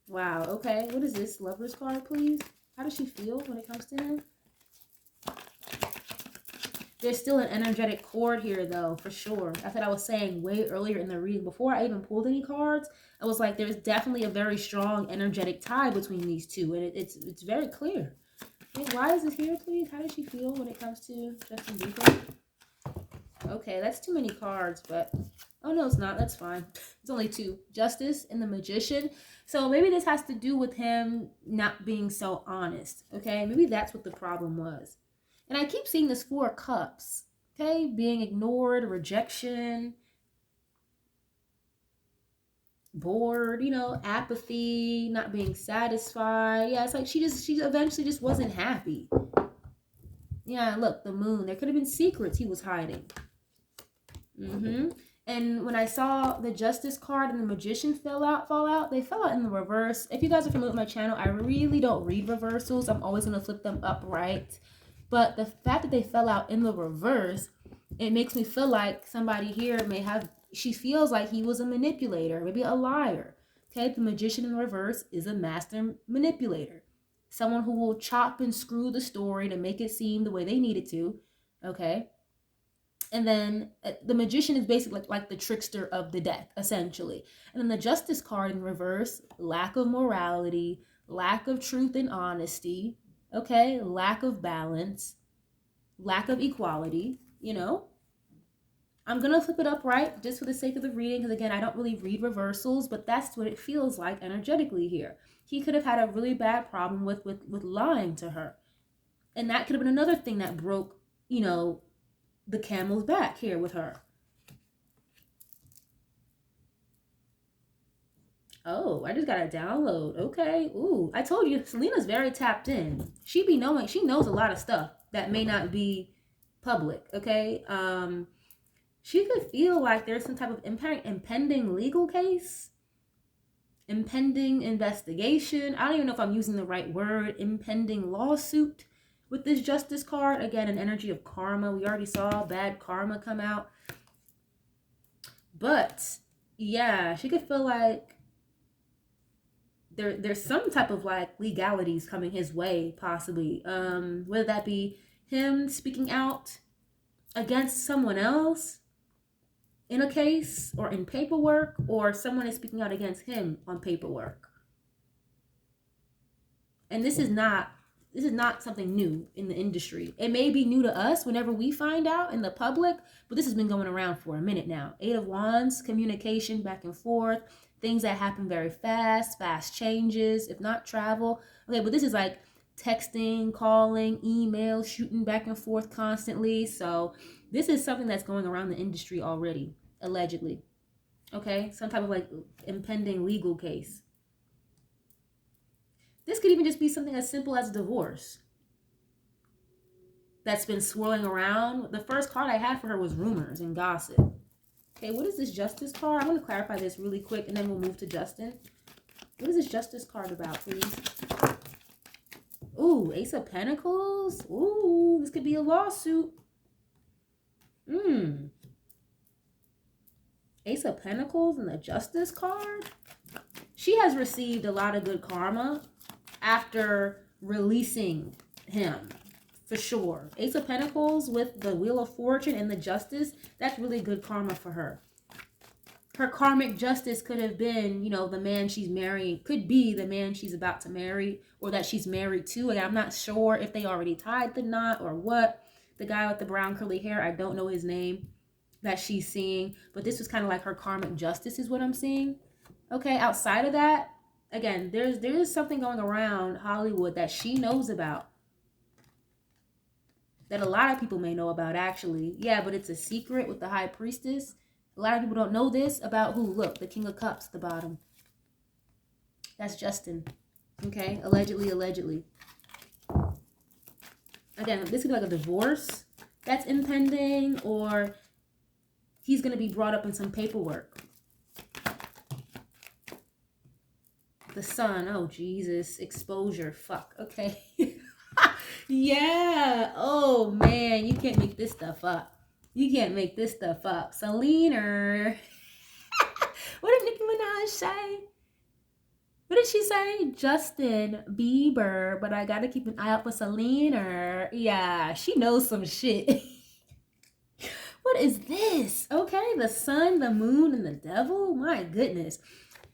Wow, okay. What is this? Lover's card, please? How does she feel when it comes to him? There's still an energetic cord here, though, for sure. That's what I was saying way earlier in the reading. Before I even pulled any cards, I was like, there's definitely a very strong energetic tie between these two. And it's very clear. Okay, why is this here, please? How does she feel when it comes to Justin Bieber? Okay, that's too many cards, but... Oh, no, it's not. That's fine. It's only two. Justice and the Magician. So maybe this has to do with him not being so honest, okay? Maybe that's what the problem was. And I keep seeing this Four of Cups, okay? Being ignored, rejection, bored, you know, apathy, not being satisfied. Yeah, it's like she eventually just wasn't happy. Yeah, look, the Moon. There could have been secrets he was hiding. And when I saw the Justice card and the Magician fall out, they fell out in the reverse. If you guys are familiar with my channel, I really don't read reversals. I'm always going to flip them upright. But the fact that they fell out in the reverse, it makes me feel like somebody here she feels like he was a manipulator, maybe a liar. Okay, the Magician in reverse is a master manipulator. Someone who will chop and screw the story to make it seem the way they need it to. Okay. And then the Magician is basically like the trickster of the deck, essentially. And then the Justice card in reverse, lack of morality, lack of truth and honesty, okay, lack of balance, lack of equality, you know. I'm going to flip it up right just for the sake of the reading, because again, I don't really read reversals, but that's what it feels like energetically here. He could have had a really bad problem with lying to her. And that could have been another thing that broke, you know, the camel's back here with her. Oh, I just got a download. Okay. Ooh, I told you, Selena's very tapped in. She knows a lot of stuff that may not be public, okay? She could feel like there's some type of impending legal case. Impending investigation. I don't even know if I'm using the right word. Impending lawsuit. With this Justice card, again, an energy of karma. We already saw bad karma come out. But yeah, she could feel like there's some type of like legalities coming his way, possibly. Whether that be him speaking out against someone else in a case or in paperwork, or someone is speaking out against him on paperwork. And this is not something new in the industry. It may be new to us whenever we find out in the public, but this has been going around for a minute now. 8 of Wands, communication back and forth, things that happen very fast changes, if not travel. Okay, but this is like texting, calling, email, shooting back and forth constantly. So this is something that's going around the industry already, allegedly. Okay, some type of like impending legal case. This could even just be something as simple as divorce that's been swirling around. The first card I had for her was rumors and gossip. Okay, what is this Justice card? I'm going to clarify this really quick and then we'll move to Justin. What is this Justice card about, please? Ooh, Ace of Pentacles. Ooh, this could be a lawsuit. Ace of Pentacles and the Justice card. She has received a lot of good karma after releasing him, for sure. Ace of Pentacles with the Wheel of Fortune and the Justice, that's really good karma for her. Her karmic justice could have been, you know, the man she's marrying, could be the man she's about to marry or that she's married to. And I'm not sure if they already tied the knot or what. The guy with the brown curly hair, I don't know his name, that she's seeing. But this was kind of like her karmic justice is what I'm seeing. Okay, outside of that, again, there's something going around Hollywood that she knows about. That a lot of people may know about, actually. Yeah, but it's a secret with the High Priestess. A lot of people don't know this about who? Look, the King of Cups at the bottom. That's Justin. Okay, allegedly. Again, this could be like a divorce that's impending, or he's going to be brought up in some paperwork. The Sun. Oh, Jesus. Exposure. Fuck. Okay. Yeah. Oh, man. You can't make this stuff up. You can't make this stuff up. Selena. What did Nicki Minaj say? What did she say? Justin Bieber. But I got to keep an eye out for Selena. Yeah. She knows some shit. What is this? Okay. The sun, the moon, and the devil. My goodness.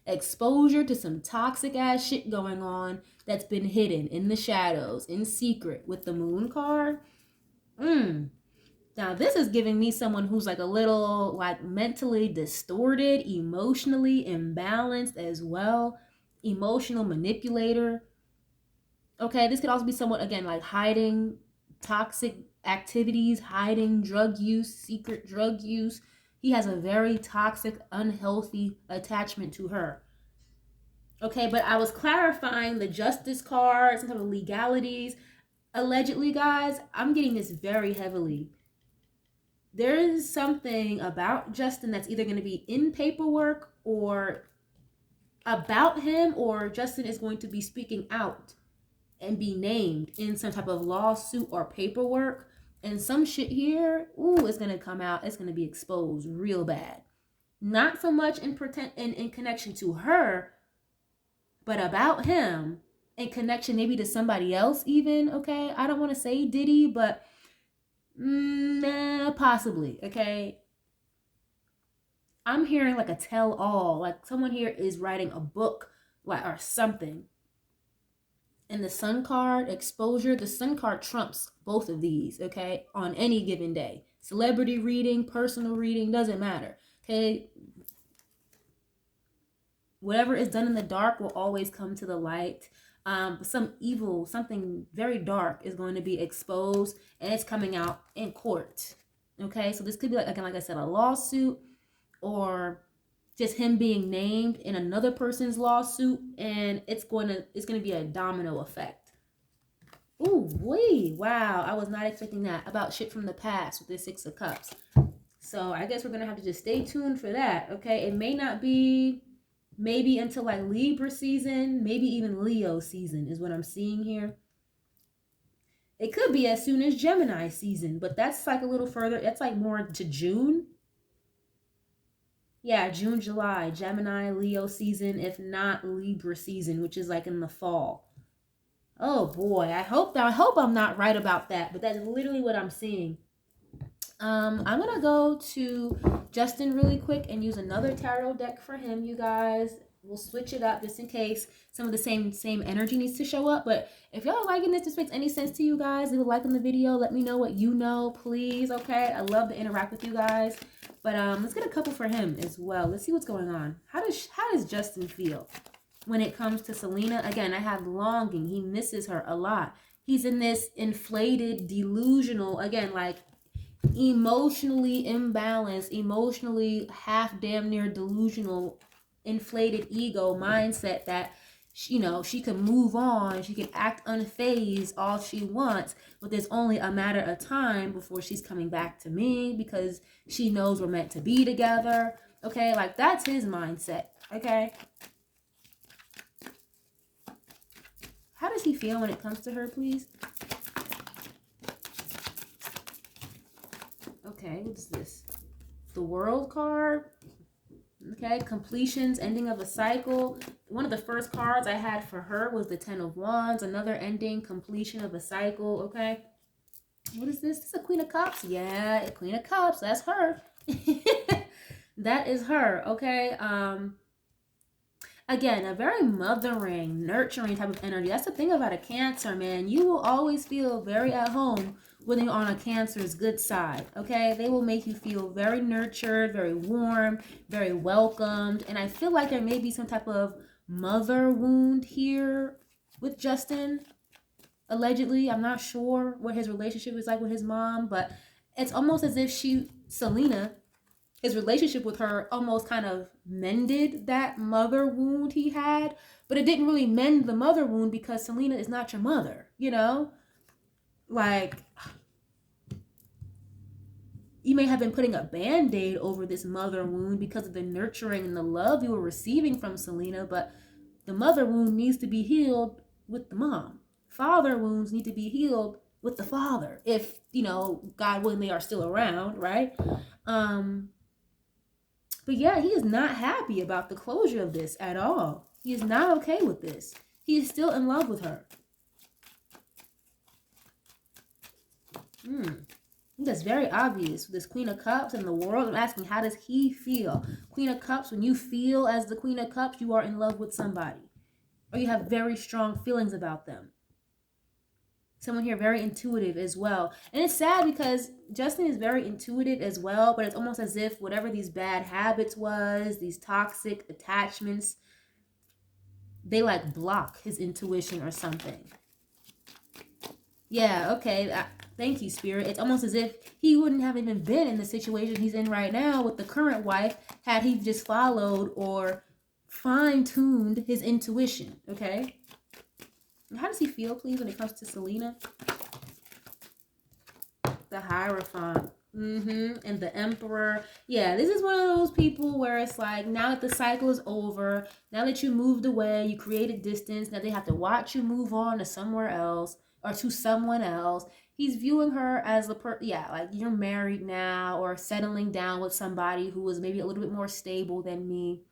Exposure to some toxic ass shit going on that's been hidden in the shadows, in secret, with the moon card. Now this is giving me someone who's like a little like mentally distorted, emotionally imbalanced as well, emotional manipulator. Okay, this could also be someone, again, like hiding toxic activities, hiding drug use, secret drug use. He has a very toxic, unhealthy attachment to her. Okay, but I was clarifying the Justice card, some type of legalities. Allegedly, guys, I'm getting this very heavily. There is something about Justin that's either going to be in paperwork or about him, or Justin is going to be speaking out and be named in some type of lawsuit or paperwork. And some shit here, ooh, it's going to come out. It's going to be exposed real bad. Not so much in connection to her, but about him in connection maybe to somebody else even, okay? I don't want to say Diddy, but possibly, okay? I'm hearing like a tell-all, like someone here is writing a book like or something. And the Sun card, exposure, the Sun card trumps both of these, okay, on any given day. Celebrity reading, personal reading, doesn't matter, okay? Whatever is done in the dark will always come to the light. Some evil, something very dark is going to be exposed, and it's coming out in court, okay? So this could be, like, again, like I said, a lawsuit, or just him being named in another person's lawsuit, and it's going to be a domino effect. Ooh, wee, wow, I was not expecting that about shit from the past with this Six of Cups. So I guess we're gonna have to just stay tuned for that, okay? It may not be maybe until like Libra season, maybe even Leo season is what I'm seeing here. It could be as soon as Gemini season, but that's like a little further. That's like more to June. Yeah, June, July, Gemini, Leo season, if not Libra season, which is like in the fall. Oh boy, I hope I'm not right about that, but that's literally what I'm seeing. I'm gonna go to Justin really quick and use another tarot deck for him, you guys. We'll switch it up just in case some of the same energy needs to show up. But if y'all are liking this makes any sense to you guys, leave a like on the video. Let me know what you know, please. Okay, I love to interact with you guys. But let's get a couple for him as well. Let's see what's going on. How does Justin feel when it comes to Selena? Again, I have longing. He misses her a lot. He's in this inflated, delusional, again, like emotionally imbalanced, emotionally half damn near delusional, inflated ego mindset that she can move on, she can act unfazed all she wants, but there's only a matter of time before she's coming back to me because she knows we're meant to be together. Okay, like that's his mindset. Okay, how does he feel when it comes to her, please? Okay, what's this? The World card. Okay, completions, ending of a cycle. One of the first cards I had for her was the Ten of Wands. Another ending, completion of a cycle. Okay, what is this? This is a Queen of Cups. Yeah, a Queen of Cups. That's her. That is her. Okay. Again, a very mothering, nurturing type of energy. That's the thing about a Cancer, man. You will always feel very at home when you're on a Cancer's good side, okay? They will make you feel very nurtured, very warm, very welcomed. And I feel like there may be some type of mother wound here with Justin, allegedly. I'm not sure what his relationship is like with his mom, but it's almost as if Selena, his relationship with her almost kind of mended that mother wound he had, but it didn't really mend the mother wound because Selena is not your mother, Like, you may have been putting a band-aid over this mother wound because of the nurturing and the love you were receiving from Selena, but the mother wound needs to be healed with the mom. Father wounds need to be healed with the father, if, God willing, they are still around, right? But yeah, he is not happy about the closure of this at all. He is not okay with this. He is still in love with her. That's very obvious. This Queen of Cups and the World. I'm asking, how does he feel? Queen of Cups, when you feel as the Queen of Cups, you are in love with somebody. Or you have very strong feelings about them. Someone here very intuitive as well. And it's sad because Justin is very intuitive as well, but it's almost as if whatever these bad habits was, these toxic attachments, they like block his intuition or something. Yeah, okay. Thank you, Spirit. It's almost as if he wouldn't have even been in the situation he's in right now with the current wife had he just followed or fine-tuned his intuition, okay? How does he feel, please, when it comes to Selena? The Hierophant. And the Emperor. Yeah, this is one of those people where it's like, now that the cycle is over, now that you moved away, you created distance, now they have to watch you move on to somewhere else or to someone else. He's viewing her as like you're married now or settling down with somebody who is maybe a little bit more stable than me.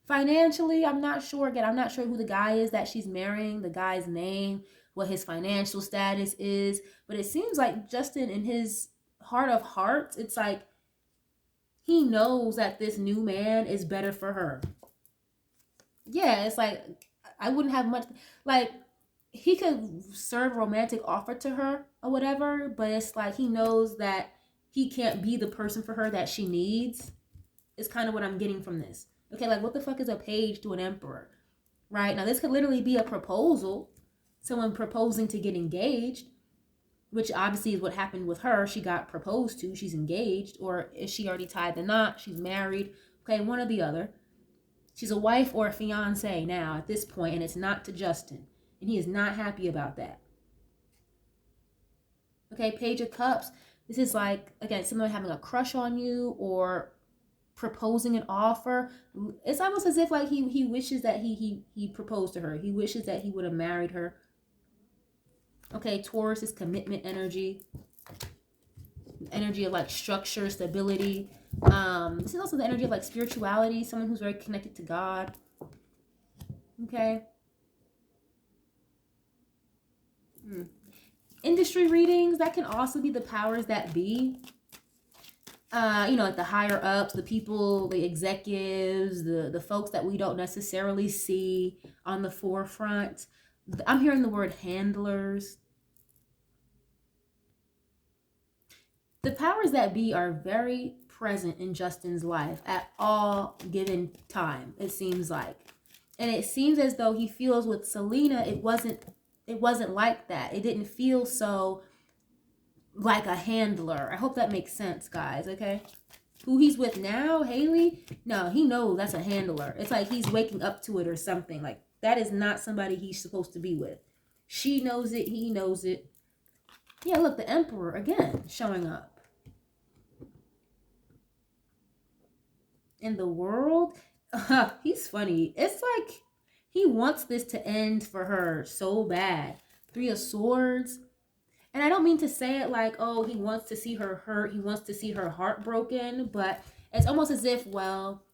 Financially, I'm not sure. Again, I'm not sure who the guy is that she's marrying, the guy's name, what his financial status is. But it seems like Justin, in his heart of hearts, it's like he knows that this new man is better for her. Yeah, it's like I wouldn't have much. Like, he could serve a romantic offer to her or whatever, but it's like he knows that he can't be the person for her that she needs. Is kind of what I'm getting from this. Okay, like what the fuck is a page to an emperor? Right? Now this could literally be a proposal. Someone proposing to get engaged, which obviously is what happened with her. She got proposed to, she's engaged, or is she already tied the knot? She's married. Okay, one or the other. She's a wife or a fiance now at this point, and it's not to Justin. And he is not happy about that. Okay, Page of Cups. This is like, again, someone having a crush on you or proposing an offer. It's almost as if like he wishes that he proposed to her. He wishes that he would have married her. Okay, Taurus is commitment energy. Energy of like structure, stability. This is also the energy of like spirituality, someone who's very connected to God. Okay. Industry readings, that can also be the powers that be. Like the higher ups, the people, the executives, the folks that we don't necessarily see on the forefront. I'm hearing the word handlers. The powers that be are very present in Justin's life at all given time, it seems like. And it seems as though he feels with Selena, it wasn't like that. It didn't feel so like a handler. I hope that makes sense, guys, okay? Who he's with now, Haley, no, he knows that's a handler. It's like he's waking up to it or something. Like, that is not somebody he's supposed to be with. She knows it. He knows it. Yeah, look, the Emperor, again, showing up. In the world, he's funny. It's like he wants this to end for her so bad. 3 of Swords. And I don't mean to say it like, oh, he wants to see her hurt. He wants to see her heartbroken. But it's almost as if, well,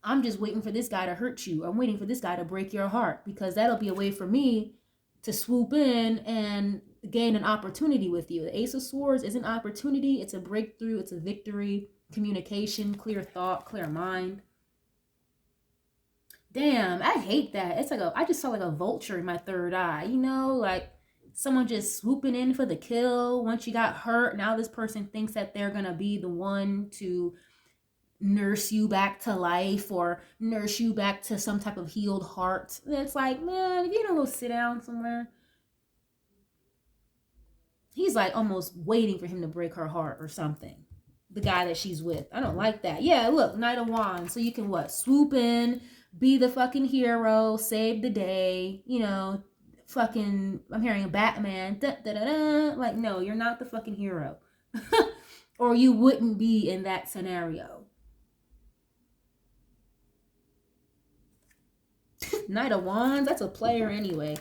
I'm just waiting for this guy to hurt you. I'm waiting for this guy to break your heart, because that'll be a way for me to swoop in and gain an opportunity with you. The Ace of Swords is an opportunity. It's a breakthrough. It's a victory. Communication, clear thought, clear mind. Damn, I hate that. It's like I just saw like a vulture in my third eye, like someone just swooping in for the kill. Once you got hurt, now this person thinks that they're gonna be the one to nurse you back to life or nurse you back to some type of healed heart. And it's like, man, if you don't go sit down somewhere. He's like almost waiting for him to break her heart or something. The guy that she's with. I don't like that. Yeah, look, Knight of Wands. So you can what? Swoop in, be the fucking hero, save the day, fucking, I'm hearing a Batman. Da, da, da, da. Like, no, you're not the fucking hero. Or you wouldn't be in that scenario. Knight of Wands, that's a player anyway.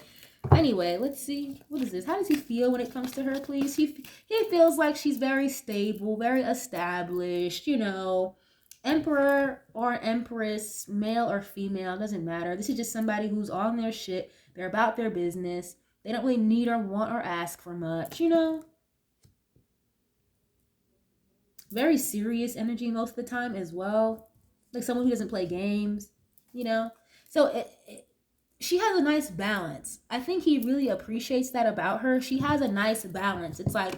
Anyway, let's see. What is this? How does he feel when it comes to her, please? He feels like she's very stable, very established, Emperor or Empress, male or female, doesn't matter. This is just somebody who's on their shit. They're about their business. They don't really need or want or ask for much, Very serious energy most of the time as well. Like someone who doesn't play games, So she has a nice balance. I think he really appreciates that about her. She has a nice balance. It's like,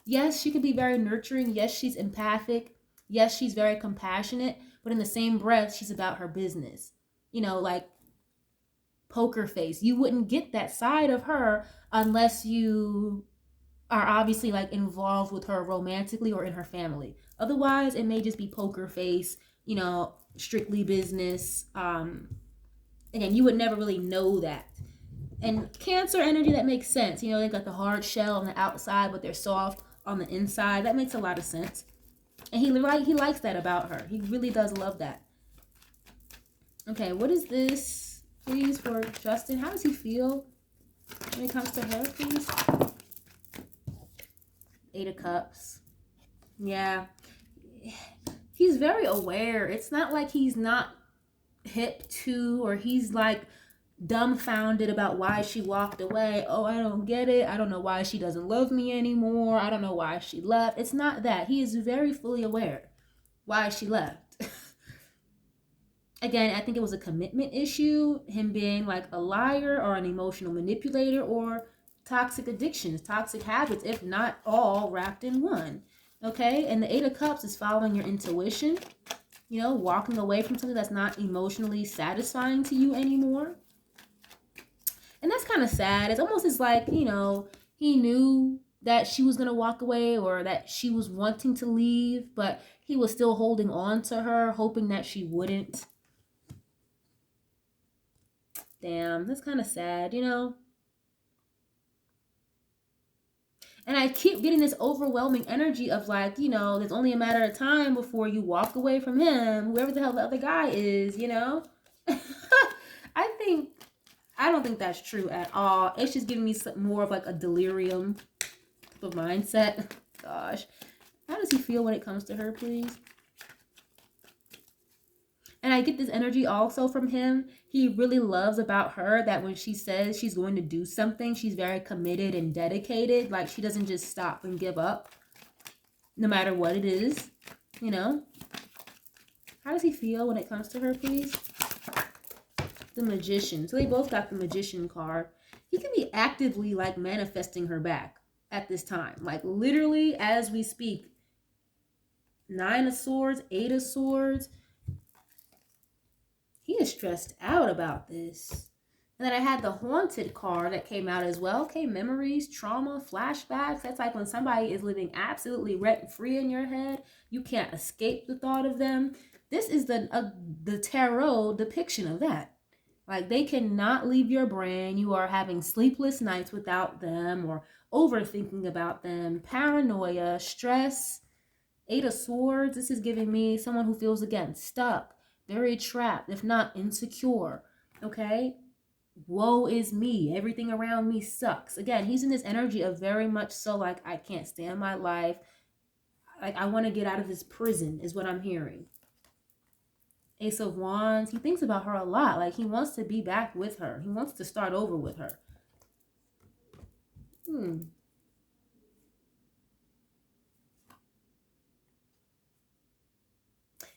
yes, she could be very nurturing. Yes, she's empathic. Yes, she's very compassionate. But in the same breath, she's about her business. Like poker face. You wouldn't get that side of her unless you are obviously like involved with her romantically or in her family. Otherwise, it may just be poker face, strictly business. Again, you would never really know that. And Cancer energy, that makes sense. They got the hard shell on the outside, but they're soft on the inside. That makes a lot of sense. And he likes that about her. He really does love that. Okay, what is this, please, for Justin? How does he feel when it comes to her, please? 8 of Cups. Yeah. He's very aware. It's not like he's not hip to, or he's like dumbfounded about why she walked away. Oh, I don't get it. I don't know why she doesn't love me anymore. I don't know why she left. It's not that. He is very fully aware why she left. Again, I think it was a commitment issue, him being like a liar or an emotional manipulator, or toxic addictions, toxic habits, if not all wrapped in one. Okay, and the 8 of Cups is following your intuition, walking away from something that's not emotionally satisfying to you anymore. And that's kind of sad. It's almost as like, he knew that she was going to walk away, or that she was wanting to leave, but he was still holding on to her, hoping that she wouldn't. Damn, that's kind of sad, And I keep getting this overwhelming energy of like, there's only a matter of time before you walk away from him, whoever the hell the other guy is, I think I don't think that's true at all. It's just giving me some more of like a delirium type of mindset. Gosh. How does he feel when it comes to her, please? And I get this energy also from him. He really loves about her that when she says she's going to do something, she's very committed and dedicated. Like she doesn't just stop and give up no matter what it is, you know? How does he feel when it comes to her, please? The Magician. So they both got the Magician card. He can be actively like manifesting her back at this time. Like literally as we speak. 9 of Swords, 8 of Swords. He is stressed out about this. And then I had the Haunted card that came out as well. Okay, memories, trauma, flashbacks. That's like when somebody is living absolutely rent-free in your head. You can't escape the thought of them. This is the tarot depiction of that. Like they cannot leave your brain. You are having sleepless nights without them or overthinking about them. Paranoia, stress. 8 of Swords. This is giving me someone who feels, again, stuck, very trapped, if not insecure. Okay? Woe is me. Everything around me sucks. Again, he's in this energy of very much so like, I can't stand my life. Like, I want to get out of this prison is what I'm hearing. Ace of Wands. He thinks about her a lot. Like, he wants to be back with her. He wants to start over with her.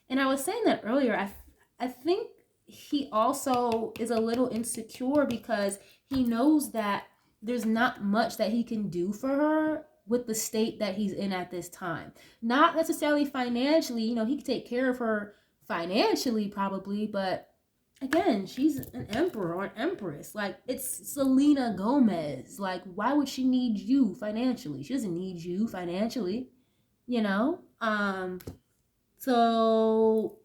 And I was saying that earlier. I think he also is a little insecure because he knows that there's not much that he can do for her with the state that he's in at this time. Not necessarily financially. You know, he could take care of her financially probably, but again, she's an emperor or an empress. Like, it's Selena Gomez. Like, why would she need you financially? She doesn't need you financially, you know? So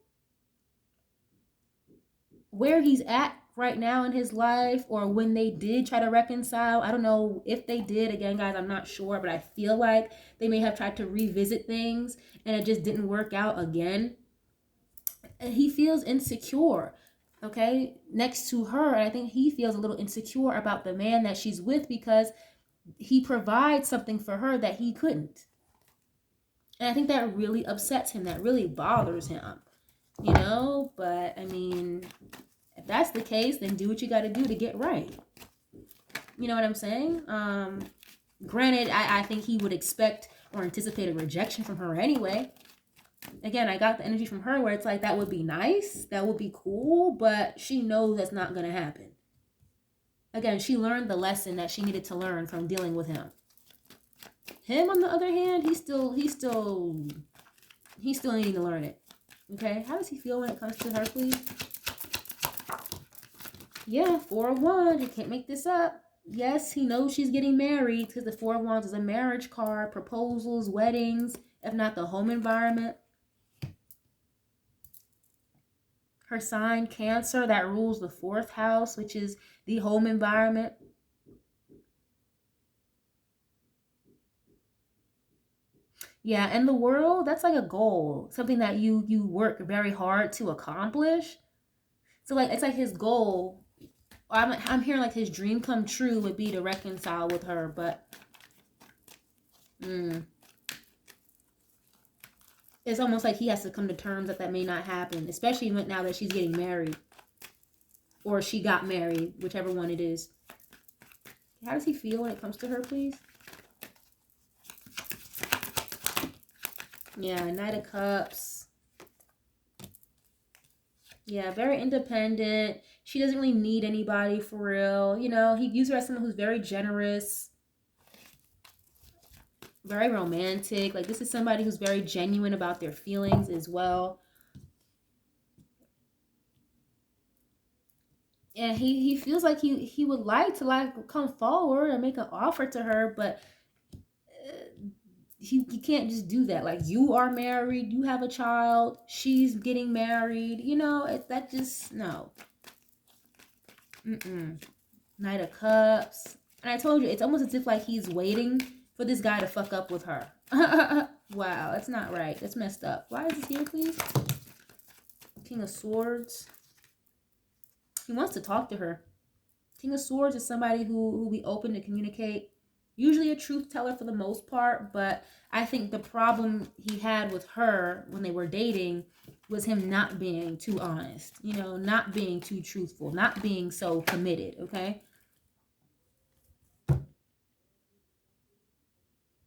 where he's at right now in his life, or when they did try to reconcile, I don't know if they did. Again, guys, I'm not sure, but I feel like they may have tried to revisit things and it just didn't work out again. And he feels insecure, okay, next to her. And I think he feels a little insecure about the man that she's with because he provides something for her that he couldn't. And I think that really upsets him. That really bothers him, you know? But, I mean, if that's the case, then do what you got to do to get right. You know what I'm saying? Granted, I think he would expect or anticipate a rejection from her anyway. Again, I got the energy from her where it's like, that would be nice. That would be cool. But she knows that's not going to happen. Again, she learned the lesson that she needed to learn from dealing with him. Him, on the other hand, he's still needing to learn it. Okay, how does he feel when it comes to her, please? Yeah, 4 of Wands. You can't make this up. Yes, he knows she's getting married because the 4 of Wands is a marriage card, proposals, weddings, if not the home environment. Her sign, Cancer, that rules the 4th house, which is the home environment. Yeah, and the world, that's like a goal, something that you work very hard to accomplish. So like, it's like his goal, I'm hearing like his dream come true would be to reconcile with her, but it's almost like he has to come to terms that may not happen, especially now that she's getting married, or she got married, whichever one it is. How does he feel when it comes to her, please? Yeah, Knight of Cups. Yeah, very independent. She doesn't really need anybody for real. You know, he views her as someone who's very generous, very romantic. Like, this is somebody who's very genuine about their feelings as well. And he feels like he would like to like come forward and make an offer to her, but he can't just do that. Like, you are married, you have a child, she's getting married, you know, that just, no. Knight of Cups. And I told you, it's almost as if like he's waiting for this guy to fuck up with her. Wow, that's not right. That's messed up. Why is this here, please? King of Swords. He wants to talk to her. King of Swords is somebody who be open to communicate, usually a truth teller for the most part, but I think the problem he had with her when they were dating was him not being too honest, you know, not being too truthful, not being so committed, okay?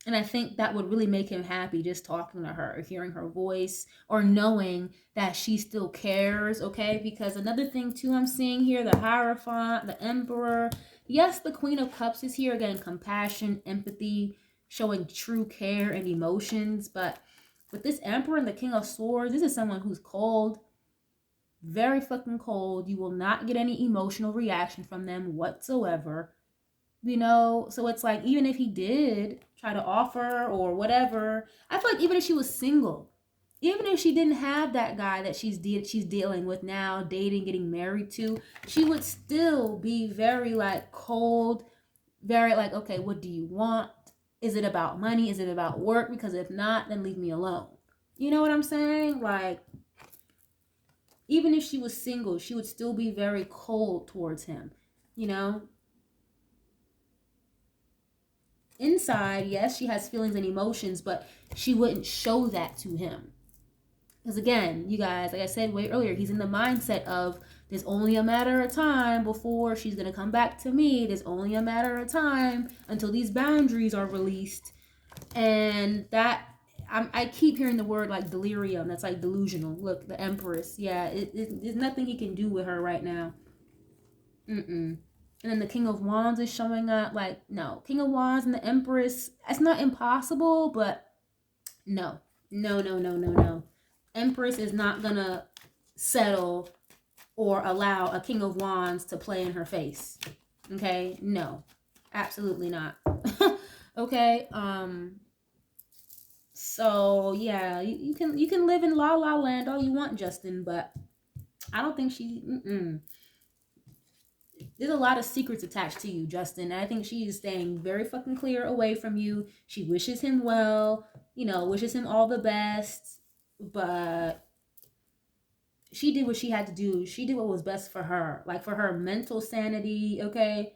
And I think that would really make him happy, just talking to her, hearing her voice, or knowing that she still cares, okay? Because another thing, too, I'm seeing here, the Hierophant, the Emperor. Yes, the Queen of Cups is here. Again, compassion, empathy, showing true care and emotions. But with this Emperor and the King of Swords, this is someone who's cold, very fucking cold. You will not get any emotional reaction from them whatsoever. You know, so it's like, even if he did try to offer or whatever, I feel like even if she was single, even if she didn't have that guy that she's dealing with now, dating, getting married to, she would still be very like cold, very like, okay, what do you want? Is it about money? Is it about work? Because if not, then leave me alone. You know what I'm saying? Like, even if she was single, she would still be very cold towards him, you know? Inside, yes, she has feelings and emotions, but she wouldn't show that to him. Because again, you guys, like I said way earlier, he's in the mindset of there's only a matter of time before she's going to come back to me. There's only a matter of time until these boundaries are released. And that, I keep hearing the word like delirium. That's like delusional. Look, the Empress. Yeah, there's nothing he can do with her right now. Mm-mm. And then the King of Wands is showing up. Like, no. King of Wands and the Empress, it's not impossible, but no. No, no, no, no, no. Empress is not gonna settle or allow a King of Wands to play in her face. Okay? No. Absolutely not. Okay? So yeah, you can live in La La Land all you want, Justin, but I don't think there's a lot of secrets attached to you, Justin. And I think she is staying very fucking clear away from you. She wishes him well, you know, wishes him all the best. But she did what she had to do. She did what was best for her, like for her mental sanity, okay?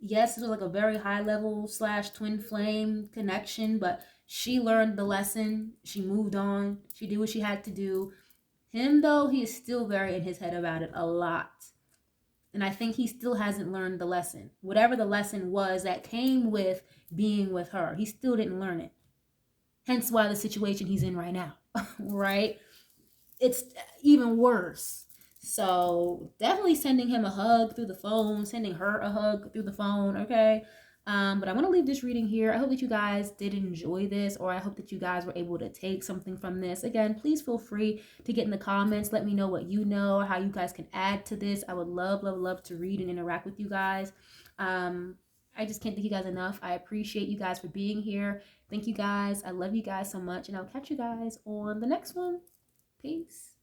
Yes, it was like a very high level slash twin flame connection, but she learned the lesson. She moved on. She did what she had to do. Him, though, he is still very in his head about it a lot. And I think he still hasn't learned the lesson. Whatever the lesson was that came with being with her, he still didn't learn it. Hence why the situation he's in right now, right? It's even worse. So definitely sending him a hug through the phone, sending her a hug through the phone, okay? But I want to leave this reading here. I hope that you guys did enjoy this, or I hope that you guys were able to take something from this. Again, please feel free to get in the comments. Let me know what you know, how you guys can add to this. I would love, love, love to read and interact with you guys. I just can't thank you guys enough. I appreciate you guys for being here. Thank you guys. I love you guys so much, and I'll catch you guys on the next one. Peace.